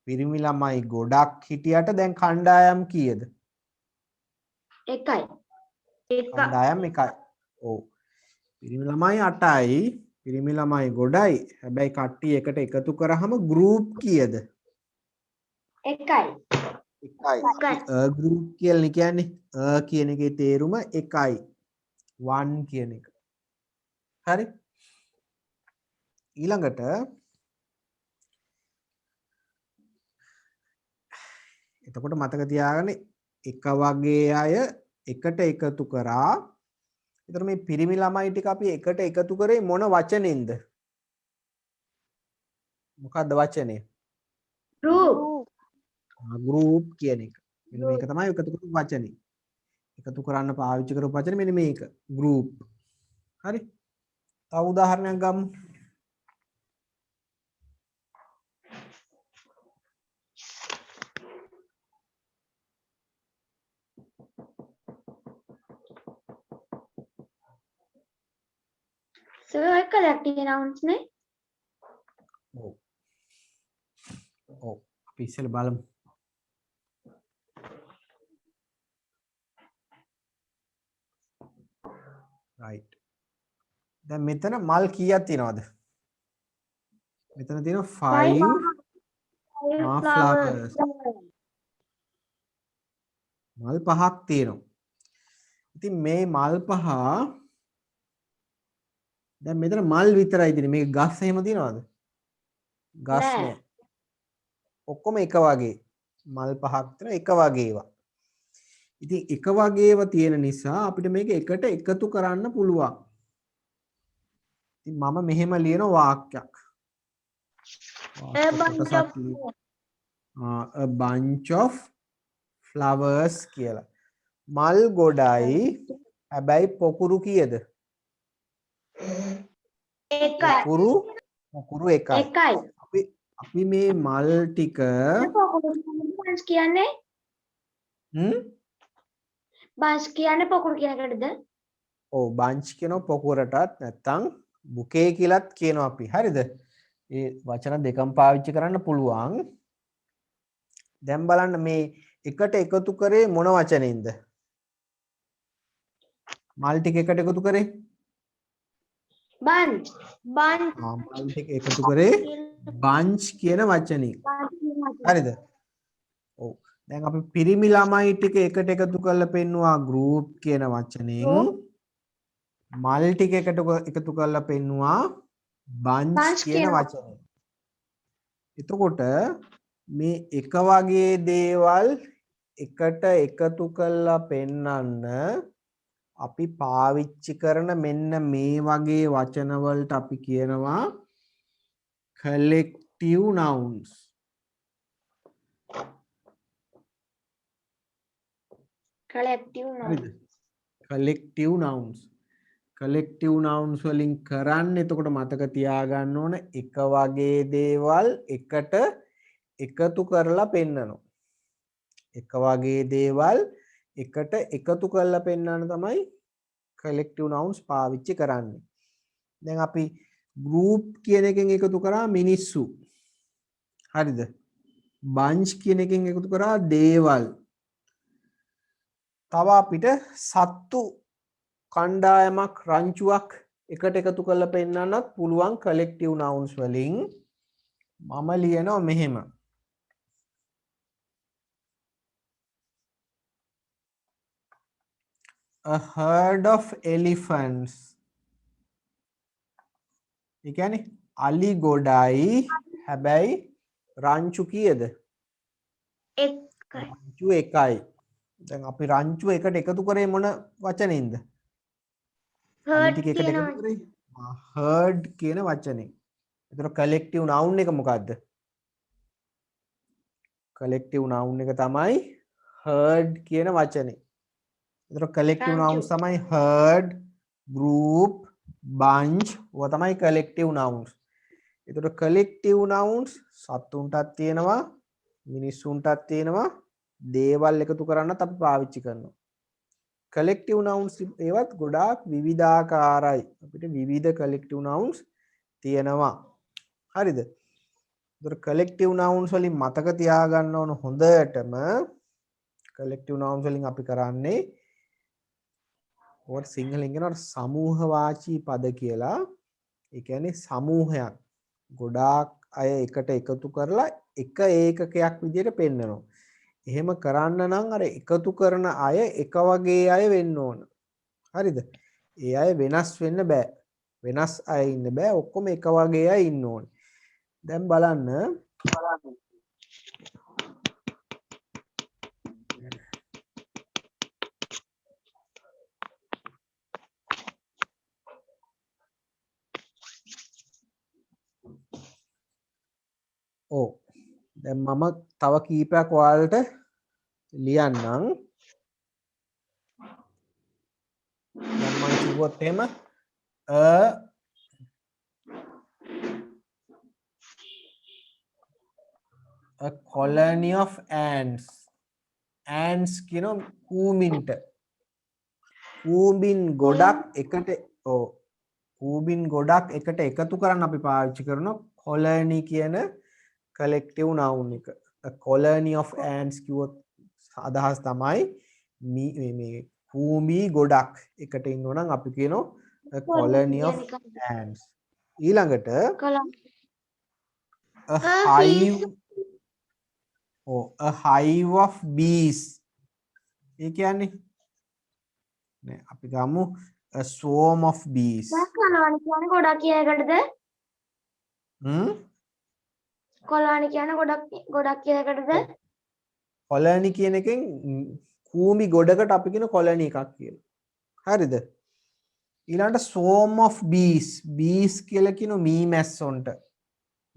S1: පිරිමි ළමයි ගොඩක් හිටියට දැන් කණ්ඩායම් කීයද?
S2: එකයි.
S1: කණ්ඩායම් එකයි. ඔව්. පිරිමි ළමයි 8යි. පිරිමි ළමයි ගොඩයි. හැබැයි කට්ටිය එකට එකතු කරාම group කීයද?
S2: එකයි.
S1: a group කියලා කියන්නේ a කියන එකේ තේරුම එකයි. 1 කියන එක. හරි? ඊළඟට එතකොට මතක තියාගන්න එක වගේ අය එකට එකතු කරා. ඒතර මේ පිරිමි ළමයි ටික අපි එකට එකතු කරේ මොන වචනෙන්ද? මොකක්ද වචනේ? group කියන එක. මෙන්න මේක තමයි එකතු කරපු වචනේ. එකතු කරන්න පාවිච්චි කරපු වචනේ මෙන්න මේක. group. හරි. තව උදාහරණයක් ගමු.
S2: So ඔය collective nouns නේ.
S1: ඔව්. ඔව්. අපි ඉස්සෙල්ලා බලමු. right. දැන් මෙතන මල් කීයක් තියෙනවද? මෙතන තියෙනවා 5 flowers. මල් පහක් තියෙනවා. ඉතින් මේ මල් පහ දැන් මෙතන මල් විතරයි තියෙන්නේ. මේක ගස් එහෙම තියනවද? ගස්
S2: නෑ.
S1: නෑ. ඔක්කොම එක වගේ. මල් පහක් තියෙන එක වගේ ඒවා. ඉතින් එක වගේ ඒවා තියෙන නිසා අපිට මේක එකට එකතු කරන්න පුළුවන්. ඉතින් මම මෙහෙම ලියන වාක්‍යයක්. A bunch of flowers කියලා. මල් ගොඩයි හැබැයි පොකුරු කීයද?
S2: එකයි.
S1: පොකුරු එකයි. අපි මේ මල් ටික
S2: bunch කියන්නේ bunch කියන්නේ පොකුරු කියන එකටද?
S1: ඔව් bunch කියනවා පොකුරටත් නැත්තම් බුකේ කියලාත් කියනවා අපි. හරිද? ඒ වචන දෙකම පාවිච්චි කරන්න පුළුවන්. දැන් බලන්න මේ එකට එකතු කරේ මොන වචනෙන්ද? මල් ටික එකට එකතු කරේ
S2: bunch.
S1: මල් ටික එකතු කරේ bunch කියන වචනේ. හරිද? ඔව්. දැන් අපි පිරිමි ළමයි ටික එකට එකතු කරලා පෙන්නුවා group කියන වචනෙන්. මල් ටික එකට එකතු කරලා පෙන්නුවා bunch කියන වචනේ. එතකොට මේ එක වගේ දේවල් එකට එකතු කරලා පෙන්නන්න අපි පාවිච්චි කරන මෙන්න මේ වගේ වචන වලට අපි කියනවා collective nouns. collective nouns. collective nouns වලින් කරන්නේ එතකොට මතක තියාගන්න ඕන එක වගේ දේවල් එකට එකතු කරලා පෙන්නනවා. එක වගේ දේවල් එකට එකතු කරලා පෙන්වන්න තමයි collective nouns පාවිච්චි කරන්නේ. දැන් අපි group කියන එකෙන් එකතු කරා මිනිස්සු. හරිද? bunch කියන එකෙන් එකතු කරා දේවල්. තව අපිට සත්තු කණ්ඩායමක් රංචුවක් එකට එකතු කරලා පෙන්වන්නත් පුළුවන් collective nouns වලින්. මම ලියනවා මෙහෙම. A herd of elephants. ඒ කියන්නේ අලි ගොඩයි හැබැයි රංචු කීයද?
S2: එකයි.
S1: රංචු එකයි. දැන් අපි රංචු එකට එකතු කරේ මොන වචනෙන්ද?
S2: herd කියනවා.
S1: herd කියන වචනේ. ඒතර collective noun එක මොකද්ද? collective noun එක තමයි herd කියන වචනේ. ඒතර collective nouns තමයි herd, group, bunch ඔය තමයි collective nouns. ඒතර collective nouns සත්තුන්ටත් තියෙනවා, මිනිස්සුන්ටත් තියෙනවා, දේවල් එකතු කරන්නත් අපි පාවිච්චි කරනවා. collective nouns ඒවත් ගොඩාක් විවිධාකාරයි. අපිට විවිධ collective nouns තියෙනවා. හරිද? ඒතර collective nouns වලින් මතක තියාගන්න ඕන හොඳටම collective nouns වලින් අපි කරන්නේ ඔය සිංහලෙන් කියනවා සමූහවාචී පද කියලා. ඒ කියන්නේ සමූහයක් ගොඩාක් අය එකට එකතු කරලා එක ඒකකයක් විදිහට පෙන්නනවා. එහෙම කරන්න නම් අර එකතු කරන අය එක වගේ අය වෙන්න ඕන. හරිද? ඒ අය වෙනස් වෙන්න බෑ. වෙනස් අය ඉන්න බෑ. ඔක්කොම එක වගේ අය ඉන්න ඕනේ. දැන් බලන්න ඔව් දැන් මම තව කීපයක් ඔයාලට ලියන්නම්. දැන් මම කිව්වොත් එහෙම a colony of ants. ants කියන කූඹින්ට කූඹින් ගොඩක් එකට ඔව් කූඹින් ගොඩක් එකට එකතු කරන්න අපි පාවිච්චි කරන colony කියන collective noun එක. a colony of ants කිව්වොත් අදහස් තමයි මේ කූඹි ගොඩක් එකට ඉන්නවා නම් අපි කියනවා a colony of ants. ඊළඟට a hive a hive of bees. ඒ කියන්නේ නෑ අපි ගමු a swarm of bees.
S2: කොළවණි කියන්නේ ගොඩක් කියයකටද? කොළවණි කියන්නේ ගොඩක් කියයකටද?
S1: colony කියන එකෙන් කූඹි ගොඩකට අපි කියන colony එකක් කියලා. හරිද? ඊළඟට swarm of bees. bees කියලා කියන මී මැස්සොන්ට.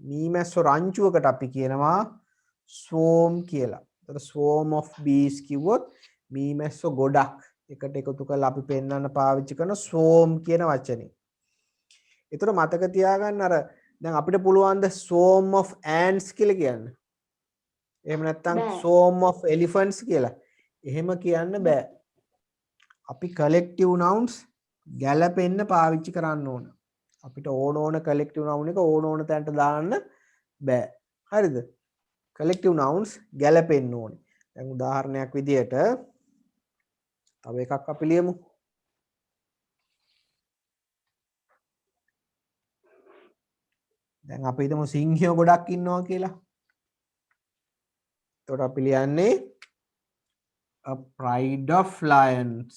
S1: මී මැස්සෝ රංචුවකට අපි කියනවා swarm කියලා. එතකොට swarm of bees කිව්වොත් මී මැස්සෝ ගොඩක් එකට එකතු කරලා අපි පෙන්වන්න පාවිච්චි කරන swarm කියන වචනේ. එතකොට මතක තියාගන්න අර දැන් අපිට පුළුවන් ද swarm of ants කියලා කියන්න. එහෙම නැත්නම් swarm of elephants කියලා. එහෙම කියන්න බෑ. අපි collective nouns ගැලපෙන්න පාවිච්චි කරන්න ඕන. අපිට ඕන collective noun එක ඕන තැනට දාන්න බෑ. හරිද? collective nouns ගැලපෙන්න ඕනේ. දැන් උදාහරණයක් විදියට තව එකක් අපි ලියමු. දැන් අපි හිතමු සිංහයෝ ගොඩක් ඉන්නවා කියලා. එතකොට අපි ලියන්නේ a pride of lions.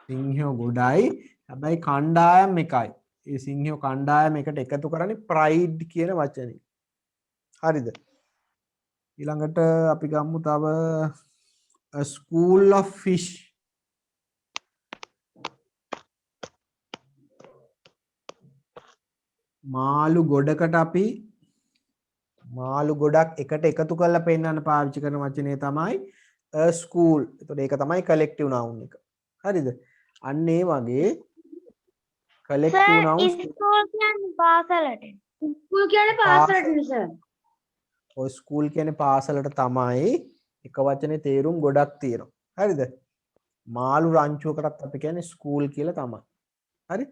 S1: සිංහයෝ ගොඩයි හැබැයි කණ්ඩායම් එකයි. ඒ සිංහයෝ කණ්ඩායම එකට එකතු කරන්නේ pride කියන වචනේ. හරිද? ඊළඟට අපි ගමු තව a school of fish. මාළු ගොඩකට අපි මාළු ගොඩක් එකට එකතු කරලා පෙන්නන්න පාවිච්චි කරන වචනේ තමයි a school. එතකොට ඒක තමයි collective noun එක. හරිද? අන්න ඒ වගේ collective nouns
S2: ස්කූල් කියන්නේ පාසලට. ස්කූල් කියන්නේ පාසලට සර්.
S1: ඔය ස්කූල් කියන්නේ පාසලට තමයි. එක වචනේ තේරුම් ගොඩක් තියෙනවා. හරිද? මාළු රංචුවකටත් අපි කියන්නේ ස්කූල් කියලා තමයි. හරි?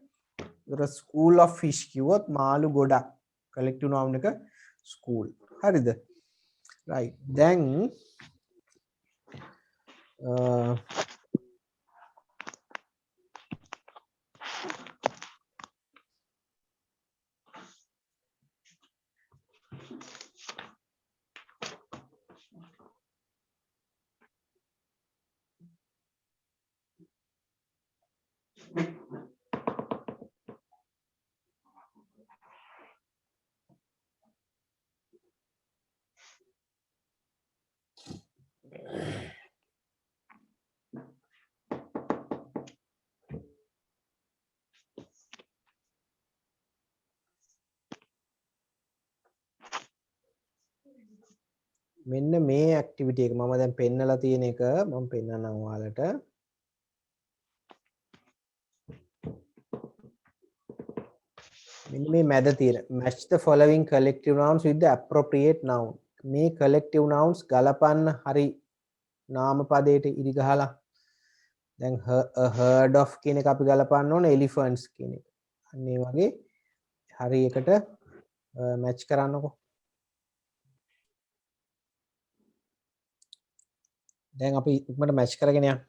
S1: ඒතර school of fish කිව්වොත් මාළු ගොඩක්. collective noun එක school. හරිද? right. දැන් මෙන්න මේ ඇක්ටිවිටි එක මම දැන් පෙන්නලා තියෙන එක මම පෙන්නන්නම් ඔයාලට. මෙන්න මේ මැද තියෙන match the following collective nouns with the appropriate noun. මේ collective nouns ගලපන්න හරි නාම පදයට ඉරි ගහලා. දැන් a herd of කියන එක අපි ගලපන්න ඕනේ elephants කියන එක. අන්න ඒ වගේ හරි එකට match කරන්නකෝ. දැන් අපි ඉක්මනට මැච් කරගෙන යන්න.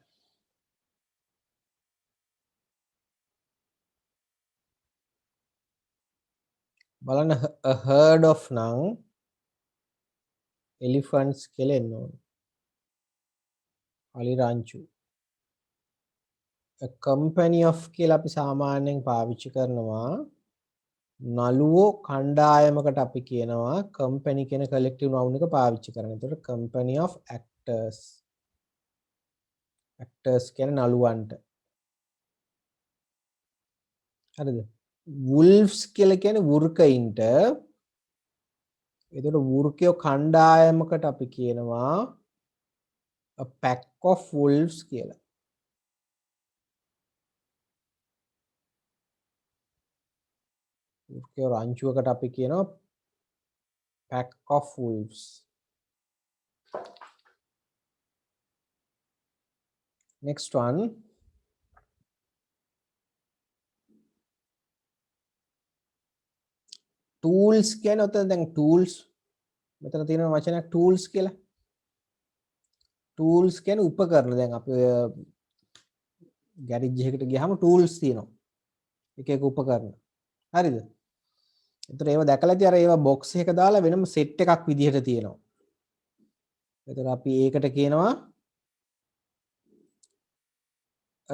S1: බලන්න a herd of නම් elephants කියලා එන්න ඕනේ. අලි රංචු. a company of කියලා අපි සාමාන්‍යයෙන් පාවිච්චි කරනවා. නළුවෝ කණ්ඩායමකට අපි කියනවා company කියන collective noun එක පාවිච්චි කරනවා. ඒතකොට company of actors. actors කියන්නේ නළුවන්ට. හරිද? wolves කියලා කියන්නේ වෘකයින්ට. එතකොට වෘකයෝ කණ්ඩායමකට අපි කියනවා a pack of wolves කියලා. ඌර්කේ රංචුවකට අපි කියනවා pack of wolves. Next one. Tools කියන්නේ ඔතන දැන් tools මෙතන තියෙන වචනයක් tools කියලා. tools කියන්නේ උපකරණ. දැන් අපි ගෑරේජ් එකකට ගියාම tools තියෙනවා. එක එක උපකරණ. හරිද? එතකොට ඒව දැකලා ඉතින් අර ඒවා box එක දාලා වෙනම set එකක් විදිහට තියෙනවා. එතකොට අපි ඒකට කියනවා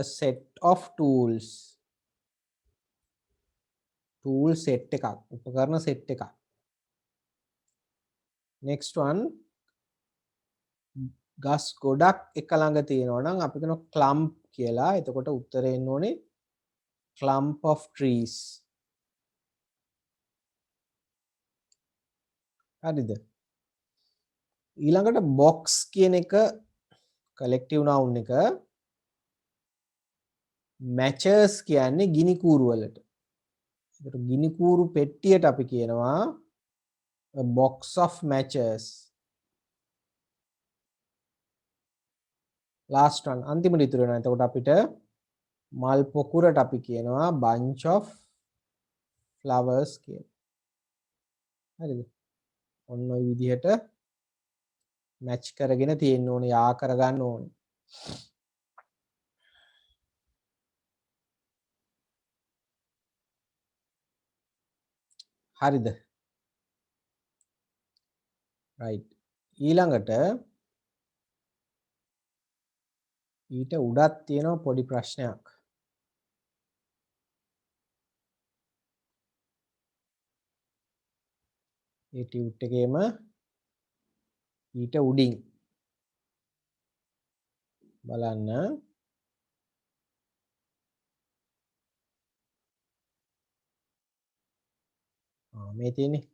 S1: a set of tools. tool set එකක්. උපකරණ set එකක්. next one. ගස් ගොඩක් එක ළඟ තියෙනවා නම් අපි කියනවා clump කියලා. එතකොට උත්තරේ එන්න ඕනේ clump of trees. හරිද? ඊළඟට box කියන එක collective noun එක matches කියන්නේ ගිනි කූරු වලට. ඒකට ගිනි කූරු පෙට්ටියට අපි කියනවා a box of matches. last one අන්තිමට ඉතුරු වෙනවා. එතකොට අපිට මල් පොකුරට අපි කියනවා bunch of flowers කියලා. හරිද? ඔන්න ඔය විදිහට මැච් කරගෙන තියෙන්න ඕනේ, යා කරගන්න ඕනේ. හරිද? right. ඊළඟට ඊට උඩක් තියෙනවා පොඩි ප්‍රශ්නයක්. ඒ ටියුට් එකේම ඊට උඩින් බලන්න මේ තියෙන්නේ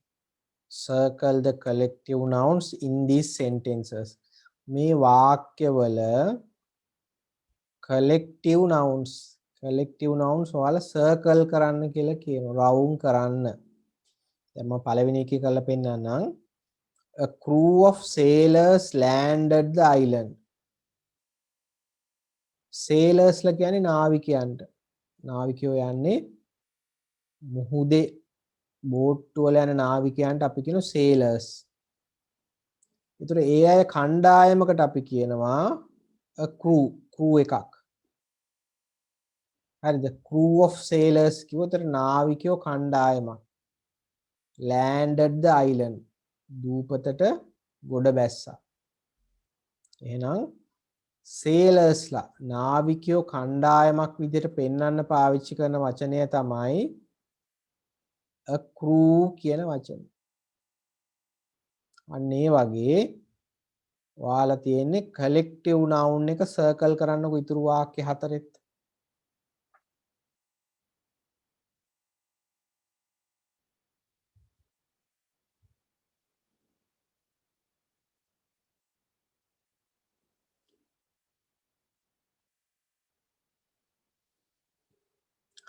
S1: circle the collective nouns in these sentences. මේ වාක්‍යවල collective nouns ඔයාලා circle කරන්න කියලා කියනවා, round කරන්න. දැන් මම පළවෙනි එකේ කරලා පෙන්නන්නම්. A crew of sailors landed the island. sailors ලා කියන්නේ නාවිකයන්ට. නාවිකයෝ යන්නේ මුහුදේ බෝට්ටු වල යන නාවිකයන්ට අපි කියනවා sailors. ඒතර ඒ අය කණ්ඩායමකට අපි කියනවා a crew එකක්. හරිද? crew of sailors කිව්වොත් නාවිකයෝ කණ්ඩායමක්. landed the island. දූපතට ගොඩ බැස්සා. එහෙනම් sailors ලා නාවිකයෝ කණ්ඩායමක් විදිහට පෙන්වන්න පාවිච්චි කරන වචනය තමයි a crew කියන වචනේ. අන්න ඒ වගේ ඔයාලා තියෙන්නේ collective noun එක circle කරන්නකො ඉතුරු වාක්‍ය හතරෙත්.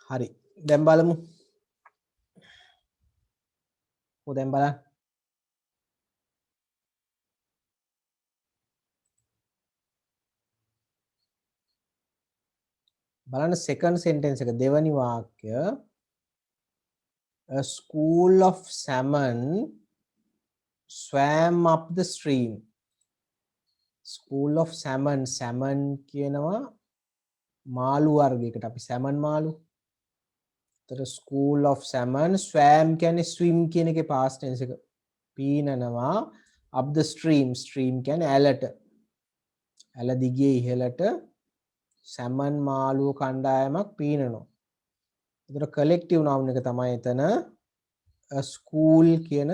S1: හරි. දැන් බලමු. දැන් බලන්න. බලන්න second sentence එක දෙවනි වාක්‍ය. A school of salmon swam up the stream. school of salmon කියනවා මාළු වර්ගයකට අපි salmon මාළු. තර school of salmon swam කියන්නේ swim කියන එකේ past tense එක. පීනනවා up the stream කියන්නේ ඇලට. ඇල දිගේ ඉහළට salmon මාළුව කණ්ඩායමක් පීනනවා. ඒතර collective noun එක තමයි එතන a school කියන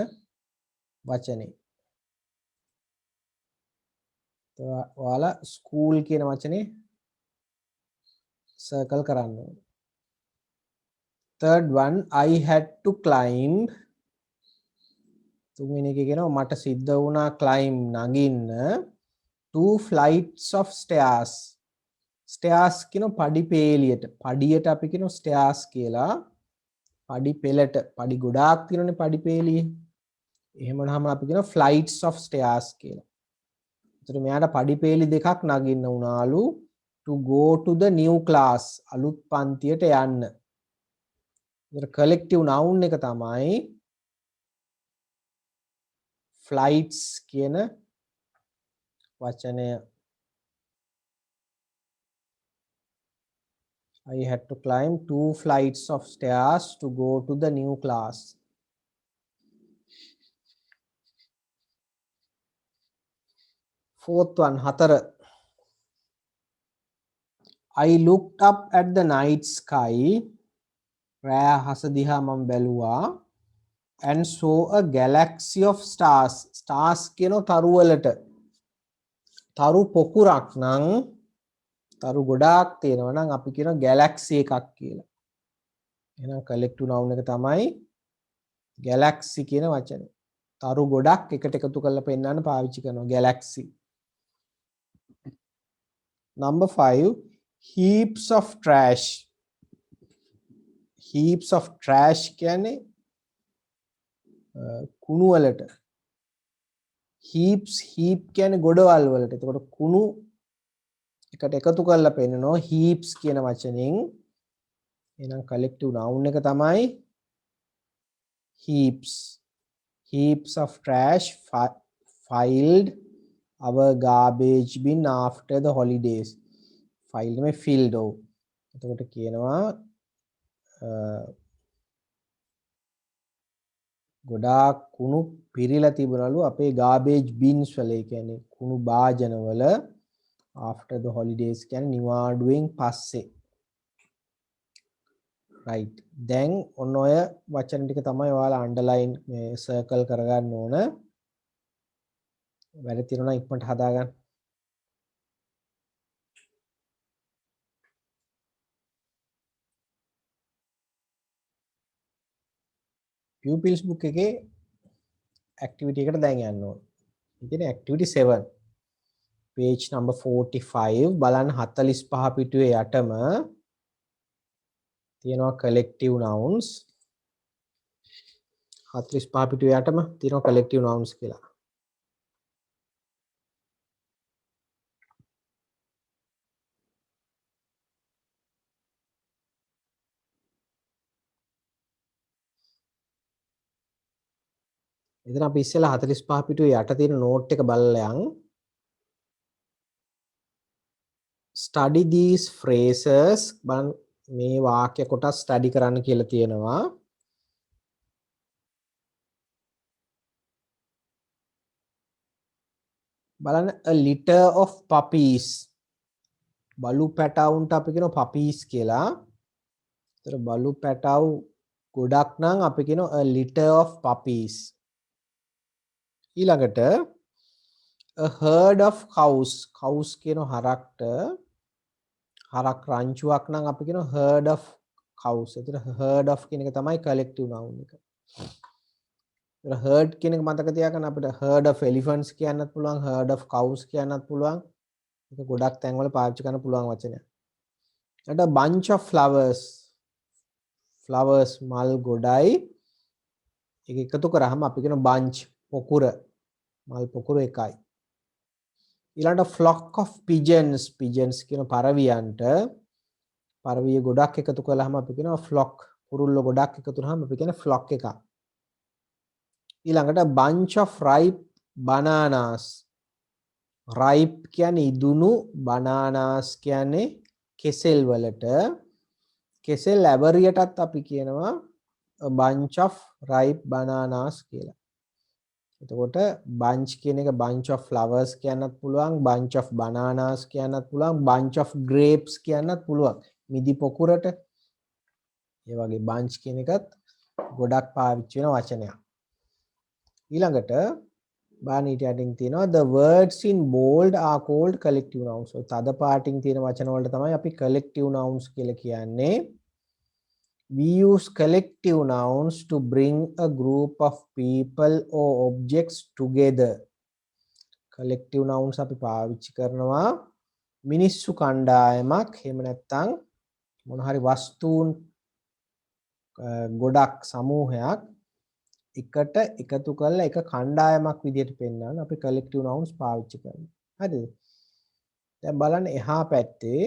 S1: වචනේ. ඔයාලා school කියන වචනේ circle කරන්න ඕනේ. third one I had to climb. තුන්වෙනි එකේ කියනවා මට සිද්ධ වුණා climb නගින්න 2 flights of stairs. stairs කියන පඩි පේලියට. පඩියට අපි කියනවා stairs කියලා. පඩි පෙළට පඩි ගොඩාක් තියෙනනේ පඩි පෙළියේ. එහෙමනම් අපි කියන flights of stairs කියලා. ඒතර මෙයාට පඩි පෙළි දෙකක් නගින්න උනාලු to go to the new class අලුත් පන්තියට යන්න. ඒතර collective noun එක තමයි flights කියන වචනය. I had to climb 2 flights of stairs to go to the new class. Fourth one, හතර. I looked up at the night sky. රෑ හස දිහා මම බැලුවා. And saw a galaxy of stars. Stars කියන තරු වලට. තරු පොකුරක් නම් තරු ගොඩාක් තියෙනවා නම් අපි කියන galaxy එකක් කියලා. එහෙනම් collective noun එක තමයි galaxy කියන වචනේ. තරු ගොඩක් එකට එකතු කරලා පෙන්නන්න පාවිච්චි කරනවා galaxy. Number 5, heaps of trash. Heaps of trash කියන්නේ කුණු වලට. heaps heap කියන්නේ ගොඩවල් වලට. එතකොට කුණු එකට එකතු කරලා පෙන්නනවා heaps කියන වචනෙන්. එහෙනම් collective noun එක තමයි heaps. Heaps of trash filed our garbage bin after the holidays. File में filled हो. එතකොට කියනවා ගොඩාක් කුණු පිරීලා තිබුණලු අපේ garbage bins වල. ඒ කියන්නේ කුණු භාජන වල after the holidays කියන්නේ නිවාඩුවෙන් පස්සේ. right. දැන් ඔන්න ඔය වචන ටික තමයි ඔයාලා underline මේ circle කරගන්න ඕන. වැඩ තියෙනවා ඉක්මනට හදාගන්න. pupils book එකේ activity එකට දැන් යන්න ඕන. ඒ කියන්නේ activity 7 page number 45 බලන්න 45 පිටුවේ යටම තියෙනවා collective nouns. 45 පිටුවේ යටම තියෙනවා collective nouns කියලා. එතන අපි ඉස්සෙල්ලා 45 පිටුවේ යට තියෙන note එක බලලා යන්. study these phrases බලන්න මේ වාක්‍ය කොටස් study කරන්න කියලා තියෙනවා. බලන්න a litter of puppies. බලු පැටවුන්ට අපි කියනවා puppies කියලා. ඒතර බලු පැටවු ගොඩක් නම් අපි කියනවා a litter of puppies. ඊළඟට a herd of cows. cows කියන හරක්ට හරක් රංචුවක් නම් අපි කියනවා herd of cows. එතන herd of කියන එක තමයි collective noun එක. එතන herd කියන එක මතක තියාගන්න. අපිට herd of elephants කියන්නත් පුළුවන්, herd of cows කියන්නත් පුළුවන්. ඒක ගොඩක් තැන්වල පාවිච්චි කරන්න පුළුවන් වචනයක්. ඊට bunch of flowers. flowers මල් ගොඩයි. ඒක එකතු කරාම අපි කියන bunch පොකුර. මල් පොකුර එකයි. ඊළඟට flock of pigeons. pigeons කියන පරවියන්ට පරවිය ගොඩක් එකතු කළාම අපි කියනවා flock. කුරුල්ල ගොඩක් එකතු වුනහම අපි කියන flock එකක්. ඊළඟට bunch of ripe bananas. ripe කියන්නේ ඉදුණු, bananas කියන්නේ කෙසෙල් වලට. කෙසෙල් ඇවරියටත් අපි කියනවා a bunch of ripe bananas කියලා. එතකොට bunch කියන එක bunch of flowers කියන්නත් පුළුවන්, bunch of bananas කියන්නත් පුළුවන්, bunch of grapes කියන්නත් පුළුවන්. මිදි පොකුරට ඒ වගේ bunch කියන එකත් ගොඩක් පාවිච්චි වෙන වචනයක්. ඊළඟට බානීට යටින් තියෙනවා the words in bold are called collective nouns. so තද පාටින් තියෙන වචන වලට තමයි අපි collective nouns කියලා කියන්නේ. We use collective nouns to bring a group of people or objects together. collective nouns අපි පාවිච්චි කරනවා මිනිස්සු කණ්ඩායමක් එහෙම නැත්නම් මොන හරි වස්තුන් ගොඩක් සමූහයක් එකට එකතු කරලා එක කණ්ඩායමක් විදිහට පෙන්වන්න අපි collective nouns පාවිච්චි කරනවා. හරිද? දැන් බලන්න එහා පැත්තේ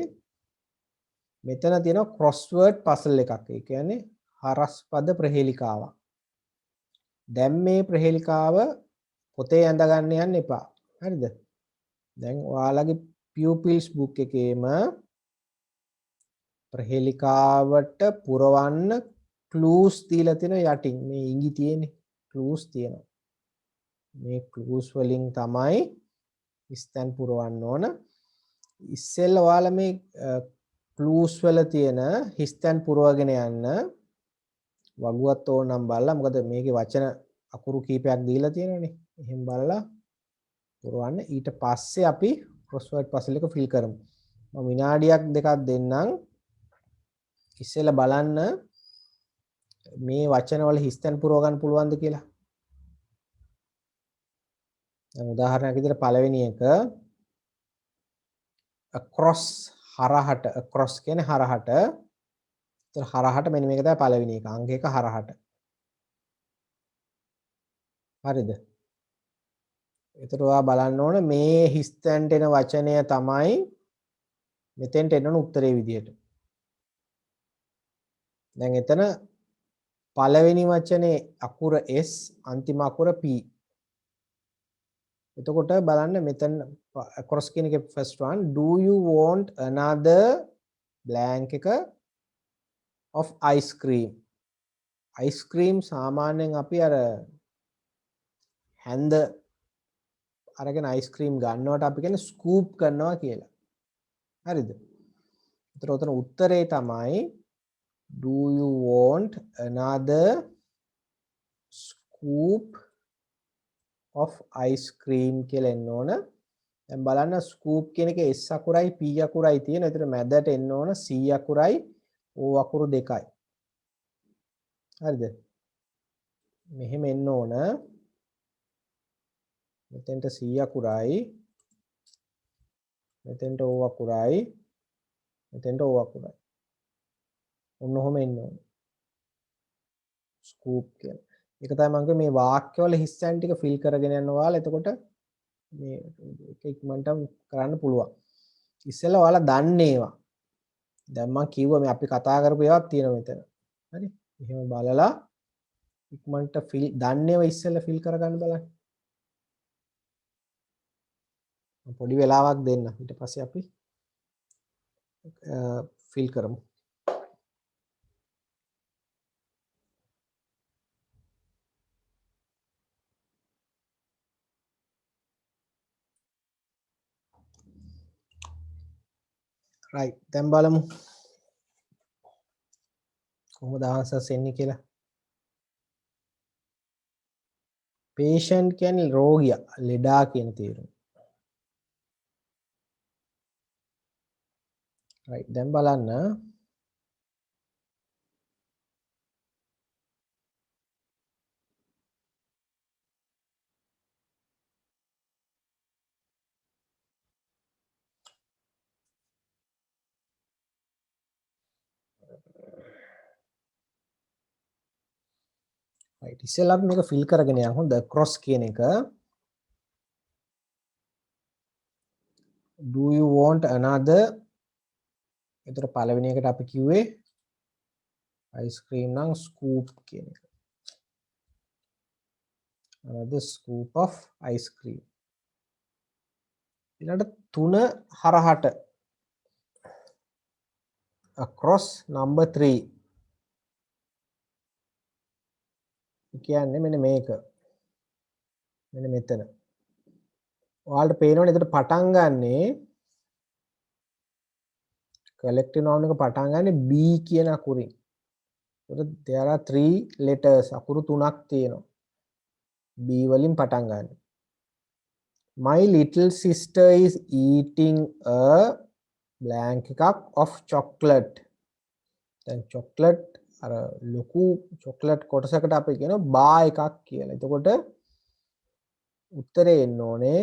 S1: මෙතන තියෙනවා crossword puzzle එකක්. ඒ කියන්නේ හරස්පද ප්‍රහේලිකාවක්. දැන් මේ ප්‍රහේලිකාව පොතේ ඇඳ ගන්න යන්න එපා. හරිද? දැන් ඔයාලගේ pupils book එකේම ප්‍රහේලිකාවට පුරවන්න clues දීලා තියෙනවා යටින්. මේ ඉඟි තියෙන්නේ clues තියෙනවා. මේ clues වලින් තමයි ස්තන් පුරවන්න ඕන. ඉස්සෙල්ලා ඔයාලා මේ clues වල තියෙන හිස්තන් පුරවගෙන යන්න වගුවත් ඕනම් බලලා මොකද මේකේ වචන අකුරු කීපයක් දීලා තියෙනවනේ. එහෙන් බලලා පුරවන්න. ඊට පස්සේ අපි crossword puzzle එක fill කරමු. මම විනාඩියක් දෙකක් දෙන්නම්. ඉස්සෙල්ලා බලන්න මේ වචන වල හිස්තන් පුරව ගන්න පුළුවන්ද කියලා. දැන් උදාහරණයක් විදිහට පළවෙනි එක across හරහට across කියන්නේ හරහට. ඒතර හරහට මෙන්න මේක තමයි පළවෙනි එක. අංක එක හරහට. හරිද? ඒතර ඔයා බලන්න ඕන මේ හිස්තැන්ට එන වචනය තමයි මෙතෙන්ට එන උත්තරේ විදියට. දැන් එතන පළවෙනි වචනේ අකුර S අන්තිම අකුර P. එතකොට බලන්න මෙතන across කියන එකේ first one do you want another blank එක of ice cream. ice cream සාමාන්‍යයෙන් අපි අර හැන්ද අරගෙන ice cream ගන්නවට අපි කියන්නේ scoop කරනවා කියලා. හරිද? ඒතර උතන උත්තරේ තමයි do you want another scoop of ice cream කියලා එන්න ඕන. දැන් බලන්න scoop කියන එකේ S අකුරයි P අකුරයි තියෙන. ඒතර මැදට එන්න ඕන C අකුරයි O අකුරු දෙකයි. හරිද? මෙහෙම එන්න ඕන. මෙතෙන්ට C අකුරයි මෙතෙන්ට O අකුරයි මෙතෙන්ට O අකුරයි. ඔන්න ඔහොම එන්න ඕන. ස්කූප් කියන. ඒක තමයි මම කිව්වේ මේ වාක්‍යවල හිස්තැන් ටික ෆිල් කරගෙන යන්න ඔයාලා එතකොට මේ ඒක ඉක්මනට කරන්න පුළුවන්. ඉස්සෙල්ලා ඔයාලා දන්නේ ඒවා. දැන් මම කිව්වා මේ අපි කතා කරපු ඒවාක් තියෙනවා මෙතන. හරි? එහෙම බලලා ඉක්මනට ෆිල් දන්නේව ඉස්සෙල්ලා ෆිල් කරගන්න බලන්න. පොඩි වෙලාවක් දෙන්න. ඊට පස්සේ අපි ෆිල් කරමු. right දැන් බලමු කොහොමද ආන්සර්ස් එන්නේ කියලා. patient කියන්නේ රෝගියා, ලෙඩා කියන තේරුම. right දැන් බලන්න right ඉස්සෙල්ලා අපි මේක ෆිල් කරගෙන යමු. හොඳ cross කියන එක do you want another ඒතර පළවෙනි එකට අපි කිව්වේ ice cream නම් scoop කියන එක. another scoop of ice cream. ඊළඟට 3 හරහට across number 3 කියන්නේ මෙන්න මේක. මෙන්න මෙතන. ඔයාලට පේනවනේ එතකොට පටන් ගන්නේ collective noun එක පටන් ගන්නේ B කියන අකුරින්. එතකොට there are 3 letters අකුරු 3ක් තියෙනවා. B වලින් පටන් ගන්න. My little sister is eating a blank එකක් of chocolate. දැන් chocolate අර ලොකු chocolate කොටසකට අපි කියනවා බා එකක් කියලා. එතකොට උත්තරේ එන්න ඕනේ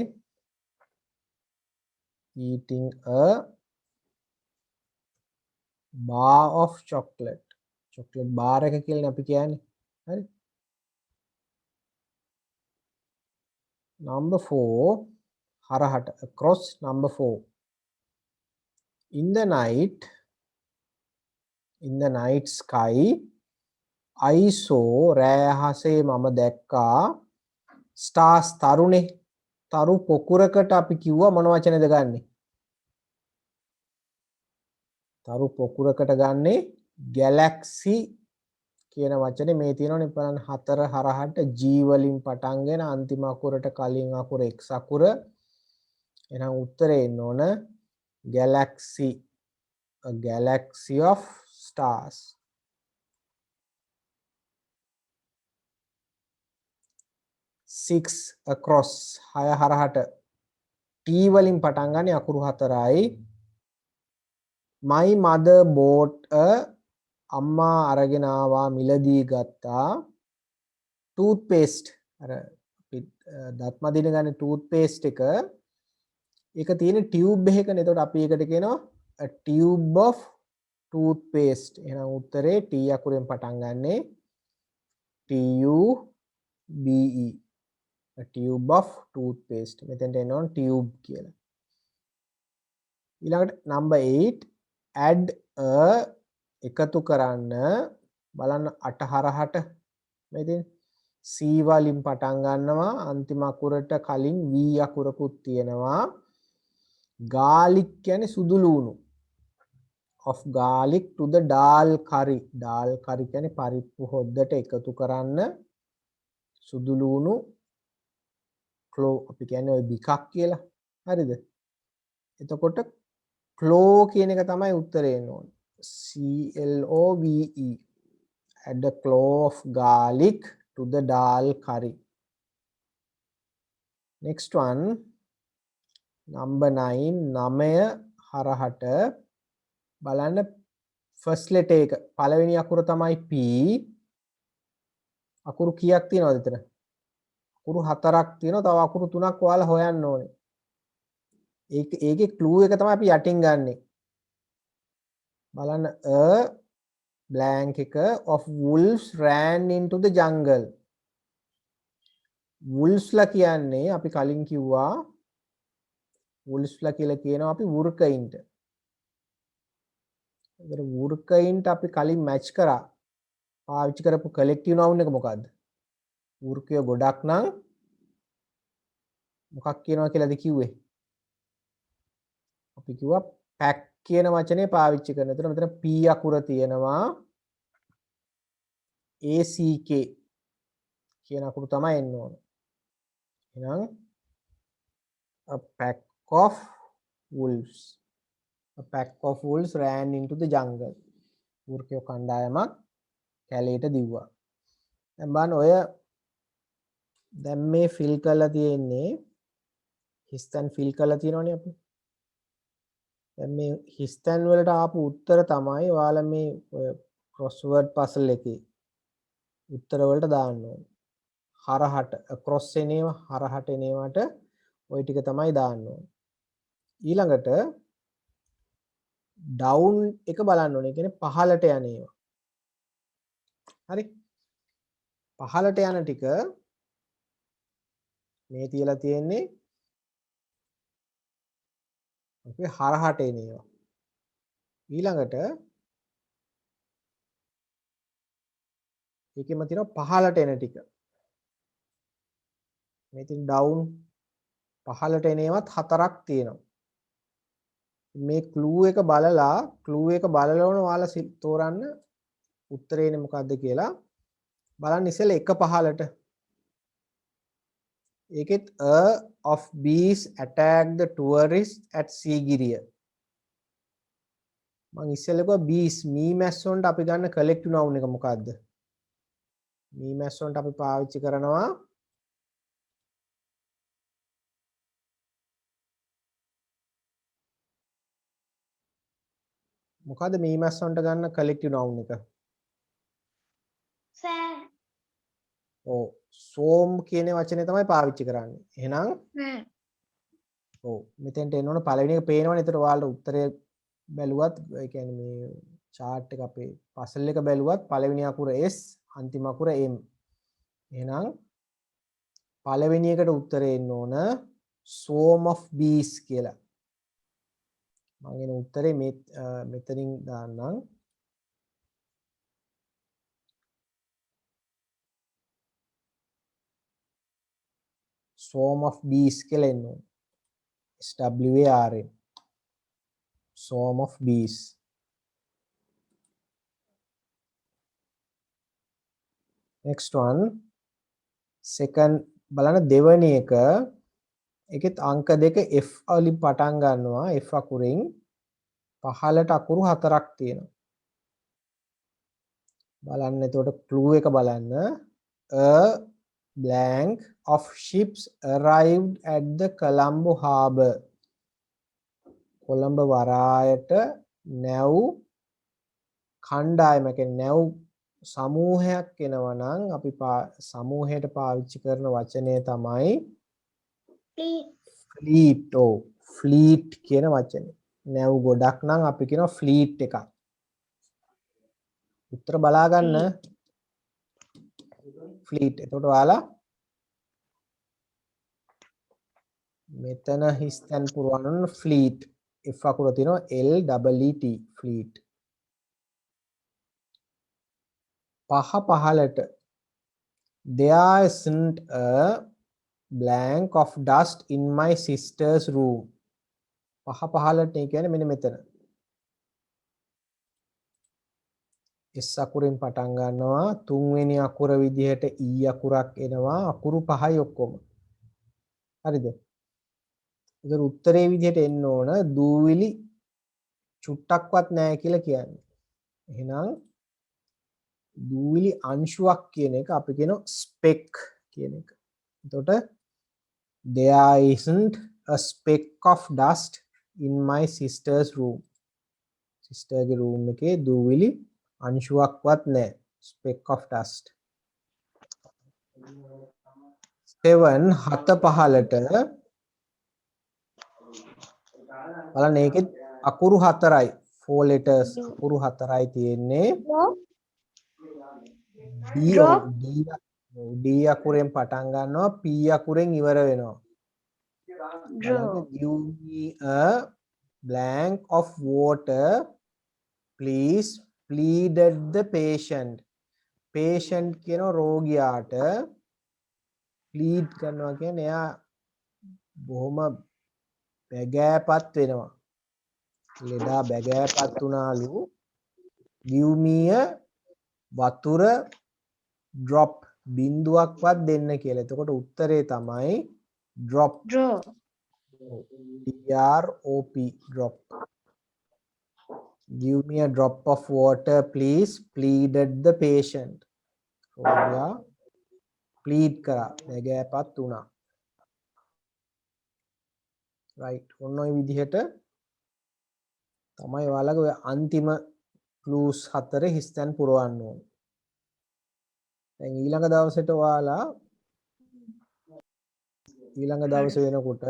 S1: eating a bar of chocolate. chocolate bar එක කියලා අපි කියන්නේ. හරි. Number 4 හරහට across number 4. In the night sky I saw රෑ අහසේ මම දැක්කා stars තරුනේ තරු පොකුරකට අපි කිව්වා මොන වචනේද ගන්නෙ? තරු පොකුරකට ගන්නෙ galaxy කියන වචනේ මේ තියෙනවනේ බලන්න 4 හරහට G වලින් පටන්ගෙන අන්තිම අකුරට කලින් අකුර X අකුර එහෙනම් උත්තරේ එන්න ඕන galaxy, a galaxy of stars. 6 across 6 හරහට T වලින් පටන් ගන්න අකුරු 4යි. My mother bought a අම්මා අරගෙන ආවා මිලදී ගත්තා toothpaste අර අපි දත් මදින ගන්න toothpaste එක ඒක තියෙන tube එකකනේ. එතකොට අපි ඒකට කියනවා a tube of toothpaste. එහෙනම් උත්තරේ T අකුරෙන් පටන් ගන්නෙ T U B E, a tube of toothpaste. මෙතෙන්ට එන්න ඕන tube කියලා. ඊළඟට number 8 add a එකතු කරන්න බලන්න 8 හරහට මේ තියෙන C වලින් පටන් ගන්නවා අන්තිම අකුරට කලින් V අකුරකුත් තියෙනවා. garlic කියන්නේ සුදු ලූණු. of garlic to the dal curry. dal curry කියන්නේ පරිප්පු හොද්දට එකතු කරන්න සුදු ලූණු ක්ලෝ අපි කියන්නේ ඔය බිකක් කියලා. හරිද? එතකොට ක්ලෝ කියන එක තමයි උත්තරේ එන්න ඕනේ. CLOVE. Add a clove of garlic to the dal curry. Next one number 9 9 හරහට බලන්න first letter එක පළවෙනි අකුර තමයි P. අකුරු කීයක් තියෙනවද එතන? අකුරු 4ක් තියෙනවා. තව අකුරු 3ක් ඔයාලා හොයන්න ඕනේ. ඒකේ clue එක තමයි අපි යටින් ගන්නෙ. බලන්න a blank එක of wolves ran into the jungle. wolves ලා කියන්නේ අපි කලින් කිව්වා wolves ලා කියලා කියනවා අපි වෘකයින්ට. ඒතර වෘකයින්ට අපි කලින් මැච් කරා. පාවිච්චි කරපු collective noun එක මොකද්ද? වෘකය ගොඩක් නම් මොකක් කියනවා කියලාද කිව්වේ? අපි කිව්වා pack කියන වචනේ පාවිච්චි කරන. එතන මෙතන P අකුර තියෙනවා. ACK කියන අකුරු තමයි එන්න ඕන. එහෙනම් a pack of wolves. A pack of wolves ran into the jungle. වෘකයෝ කණ්ඩායමක් කැලේට දිව්වා. දැන් බලන්න ඔය දැන් මේ ෆිල් කරලා තියෙන්නේ හිස්තන් ෆිල් කරලා තියෙනවනේ අපි. දැන් මේ හිස්තන් වලට ආපු උත්තර තමයි ඔයාලා මේ ඔය crossword puzzle එකේ උත්තර වලට දාන්න ඕනේ. හරහට across එනේවා හරහට එනේවට ওই ටික තමයි දාන්න ඕනේ. ඊළඟට down එක බලන්න ඕනේ. කියන්නේ පහළට යන ඒවා. හරි. පහළට යන ටික මේ තියලා තියෙන්නේ අපි හරහට එන ඒවා. ඊළඟට ඒකෙම තියෙනවා පහළට එන ටික. මේ තියෙන down පහළට එන ඒවාත් 4ක් තියෙනවා. මේ clue එක බලලා ඔයාලා තෝරන්න උත්තරේනේ මොකද්ද කියලා බලන්න ඉස්සෙල්ලා එක පහළට. ඒකෙත් a of bees attacked the tourists at Sigiriya. මං ඉස්සෙල්ලා කිව්වා bees මී මැස්සොන්ට අපි ගන්න collective noun එක මොකද්ද? මී මැස්සොන්ට අපි පාවිච්චි කරනවා මොකද්ද මී මැස්සොන්ට ගන්න collective noun එක?
S2: සෑ.
S1: ඔව් සෝම් කියන වචනේ තමයි පාවිච්චි කරන්නේ. එහෙනම් ඔව් මෙතෙන්ට එන්න ඕන පළවෙනි එක පේනවනේ. ඒතර ඔයාලට උත්තරය බැලුවත් ඒ කියන්නේ මේ chart එක අපේ puzzle එක බැලුවත් පළවෙනි අකුර S අන්තිම අකුර M. එහෙනම් පළවෙනි එකට උත්තරේ එන්න ඕන swarm of bees කියලා. මම එන උත්තරේ මෙතනින් දාන්නම්. swarm of bees කියලා එන්න ඕන. SWARM. swarm of bees. next one second බලන්න දෙවෙනි එක ඒකෙත් අංක දෙක F වලින් පටන් ගන්නවා F අකුරෙන් පහළට අකුරු හතරක් තියෙනවා බලන්න එතකොට clue එක බලන්න a blank of ships arrived at the Colombo harbour Colombo වරායට නැව් කණ්ඩායම කියන්නේ නැව් සමූහයක් එනවා නම් අපි සමූහයට පාවිච්චි කරන වචනය තමයි ෆ්ලීට් ෆ්ලීට් කියන වචනේ. නැව් ගොඩක් නම් අපි කියනවා ෆ්ලීට් එකක්. උත්තර බලා ගන්න. ෆ්ලීට්. එතකොට ඔයාලා මෙතන හිස්තැන් පුරවන්න ෆ්ලීට්. F අකුර තියෙනවා L E T ෆ්ලීට්. පහළට there isn't a blank of dust in my sister's room. පහළට කියන්නේ මෙන්න මෙතන. S අකුරෙන් පටන් ගන්නවා තුන්වෙනි අකුර විදිහට E අකුරක් එනවා අකුරු පහයි ඔක්කොම. හරිද? ඒතර උත්තරේ විදිහට එන්න ඕන දූවිලි චුට්ටක්වත් නැහැ කියලා කියන්නේ. එහෙනම් දූවිලි අංශුවක් කියන එක අපි කියනවා ස්පෙක් කියන එක. එතකොට there isn't a speck of dust in my sister's room. sister ගේ room එකේ දූවිලි අංශුවක්වත් නැහැ. speck of dust. 7 හත පහළට බලන්න ඒකෙත් අකුරු හතරයි 4 letters අකුරු හතරයි තියෙන්නේ. D අකුරෙන් පටන් ගන්නවා P අකුරෙන් ඉවර වෙනවා. Give me a blank of water please pleaded the patient. patient කියන රෝගියාට plead කරනවා කියන්නේ එයා බොහොම බැගෑපත් වෙනවා. ලෙඩා බැගෑපත් වුණාලු. give me a වතුර drop බිඳුවක්වත් දෙන්න කියලා. එතකොට උත්තරේ තමයි drop. drop. drop. Give me a drop of water please pleaded the patient. රෝගියා plead කරා බැගෑපත් වුණා. right ඔන්න ඔය විදිහට තමයි ඔයාලගේ ඔය අන්තිම clues හතර හිස්තැන් පුරවන්න ඕනේ. දැන් ඊළඟ දවසට ඔයාලා ඊළඟ දවස වෙනකොට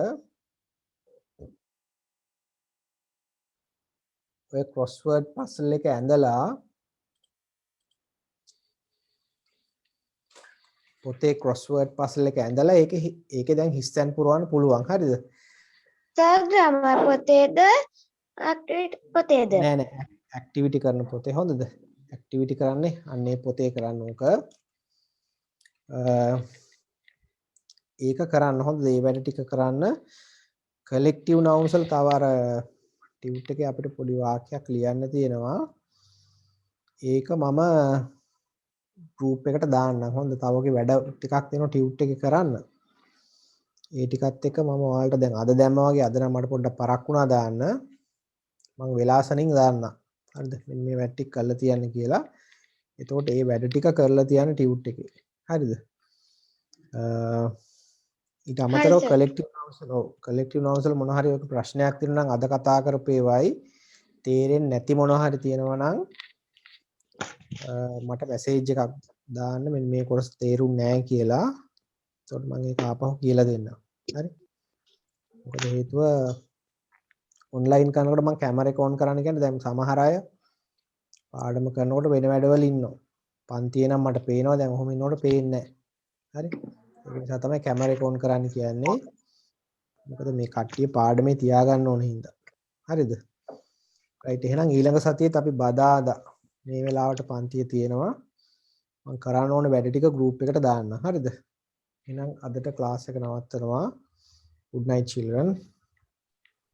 S1: ඔය crossword puzzle එක ඇඳලා පොතේ crossword puzzle එක ඇඳලා ඒකේ දැන් හිස්තැන් පුරවන්න පුළුවන්. හරිද?
S2: සර් ග්‍රාමර් පොතේද ඇක්ටිවිටි පොතේද?
S1: නෑ ඇක්ටිවිටි කරන පොතේ හොඳද? ඇක්ටිවිටි කරන්නේ අන්නේ පොතේ කරන්න ඕක. ඒක කරන්න හොඳ ඒ වැඩ ටික කරන්න collective nouns වල තව අර ටියුට් එකේ අපිට පොඩි වාක්‍යයක් ලියන්න තියෙනවා ඒක මම group එකට දාන්නම් හොඳ තව ඔගේ වැඩ ටිකක් තියෙනවා ටියුට් එකේ කරන්න ඒ ටිකත් එක්ක මම ඔයාලට දැන් අද දැම්මා වගේ අද නම් මට පොඩ්ඩක් පරක් වුණා දාන්න මම වෙලාසනින් දාන්න හරිද මෙන්න මේ වැඩ ටික කරලා තියන්න කියලා එතකොට ඒ වැඩ ටික කරලා තියන්න ටියුට් එකේ හරිද ඊට අමතරව collective nouns වල මොන හරි ඔක ප්‍රශ්නයක් තියෙනවා නම් අද කතා කරපු ඒවායි තේරෙන්නේ නැති මොන හරි තියෙනවා නම් මට මැසේජ් එකක් දාන්න මෙන්න මේ කොටස තේරුන්නේ නැහැ කියලා එතකොට මම ඒක ආපහු කියලා දෙන්නම් හරි මොකද හේතුව ඔන්ලයින් කරනකොට මම කැමරා එක ඔන් කරන්න කියන්නේ දැන් සමහර අය පාඩම කරනකොට වෙන වැඩවල ඉන්නවා. පන්තියේ නම් මට පේනවා දැන් ඔහොම ඉන්නකොට පේන්නේ නැහැ. හරි. ඒක නිසා තමයි කැමරා එක ඔන් කරන්න කියන්නේ. මොකද මේ කට්ටිය පාඩමේ තියාගන්න ඕන හින්දා. හරිද? රයිට් එහෙනම් ඊළඟ සතියේත් අපි බදාදා මේ වෙලාවට පන්තියේ තියෙනවා. මම කරන්න ඕන වැඩ ටික group එකට දාන්න. හරිද? එහෙනම් අදට ක්ලාස් එක නවත්තනවා. Good night children.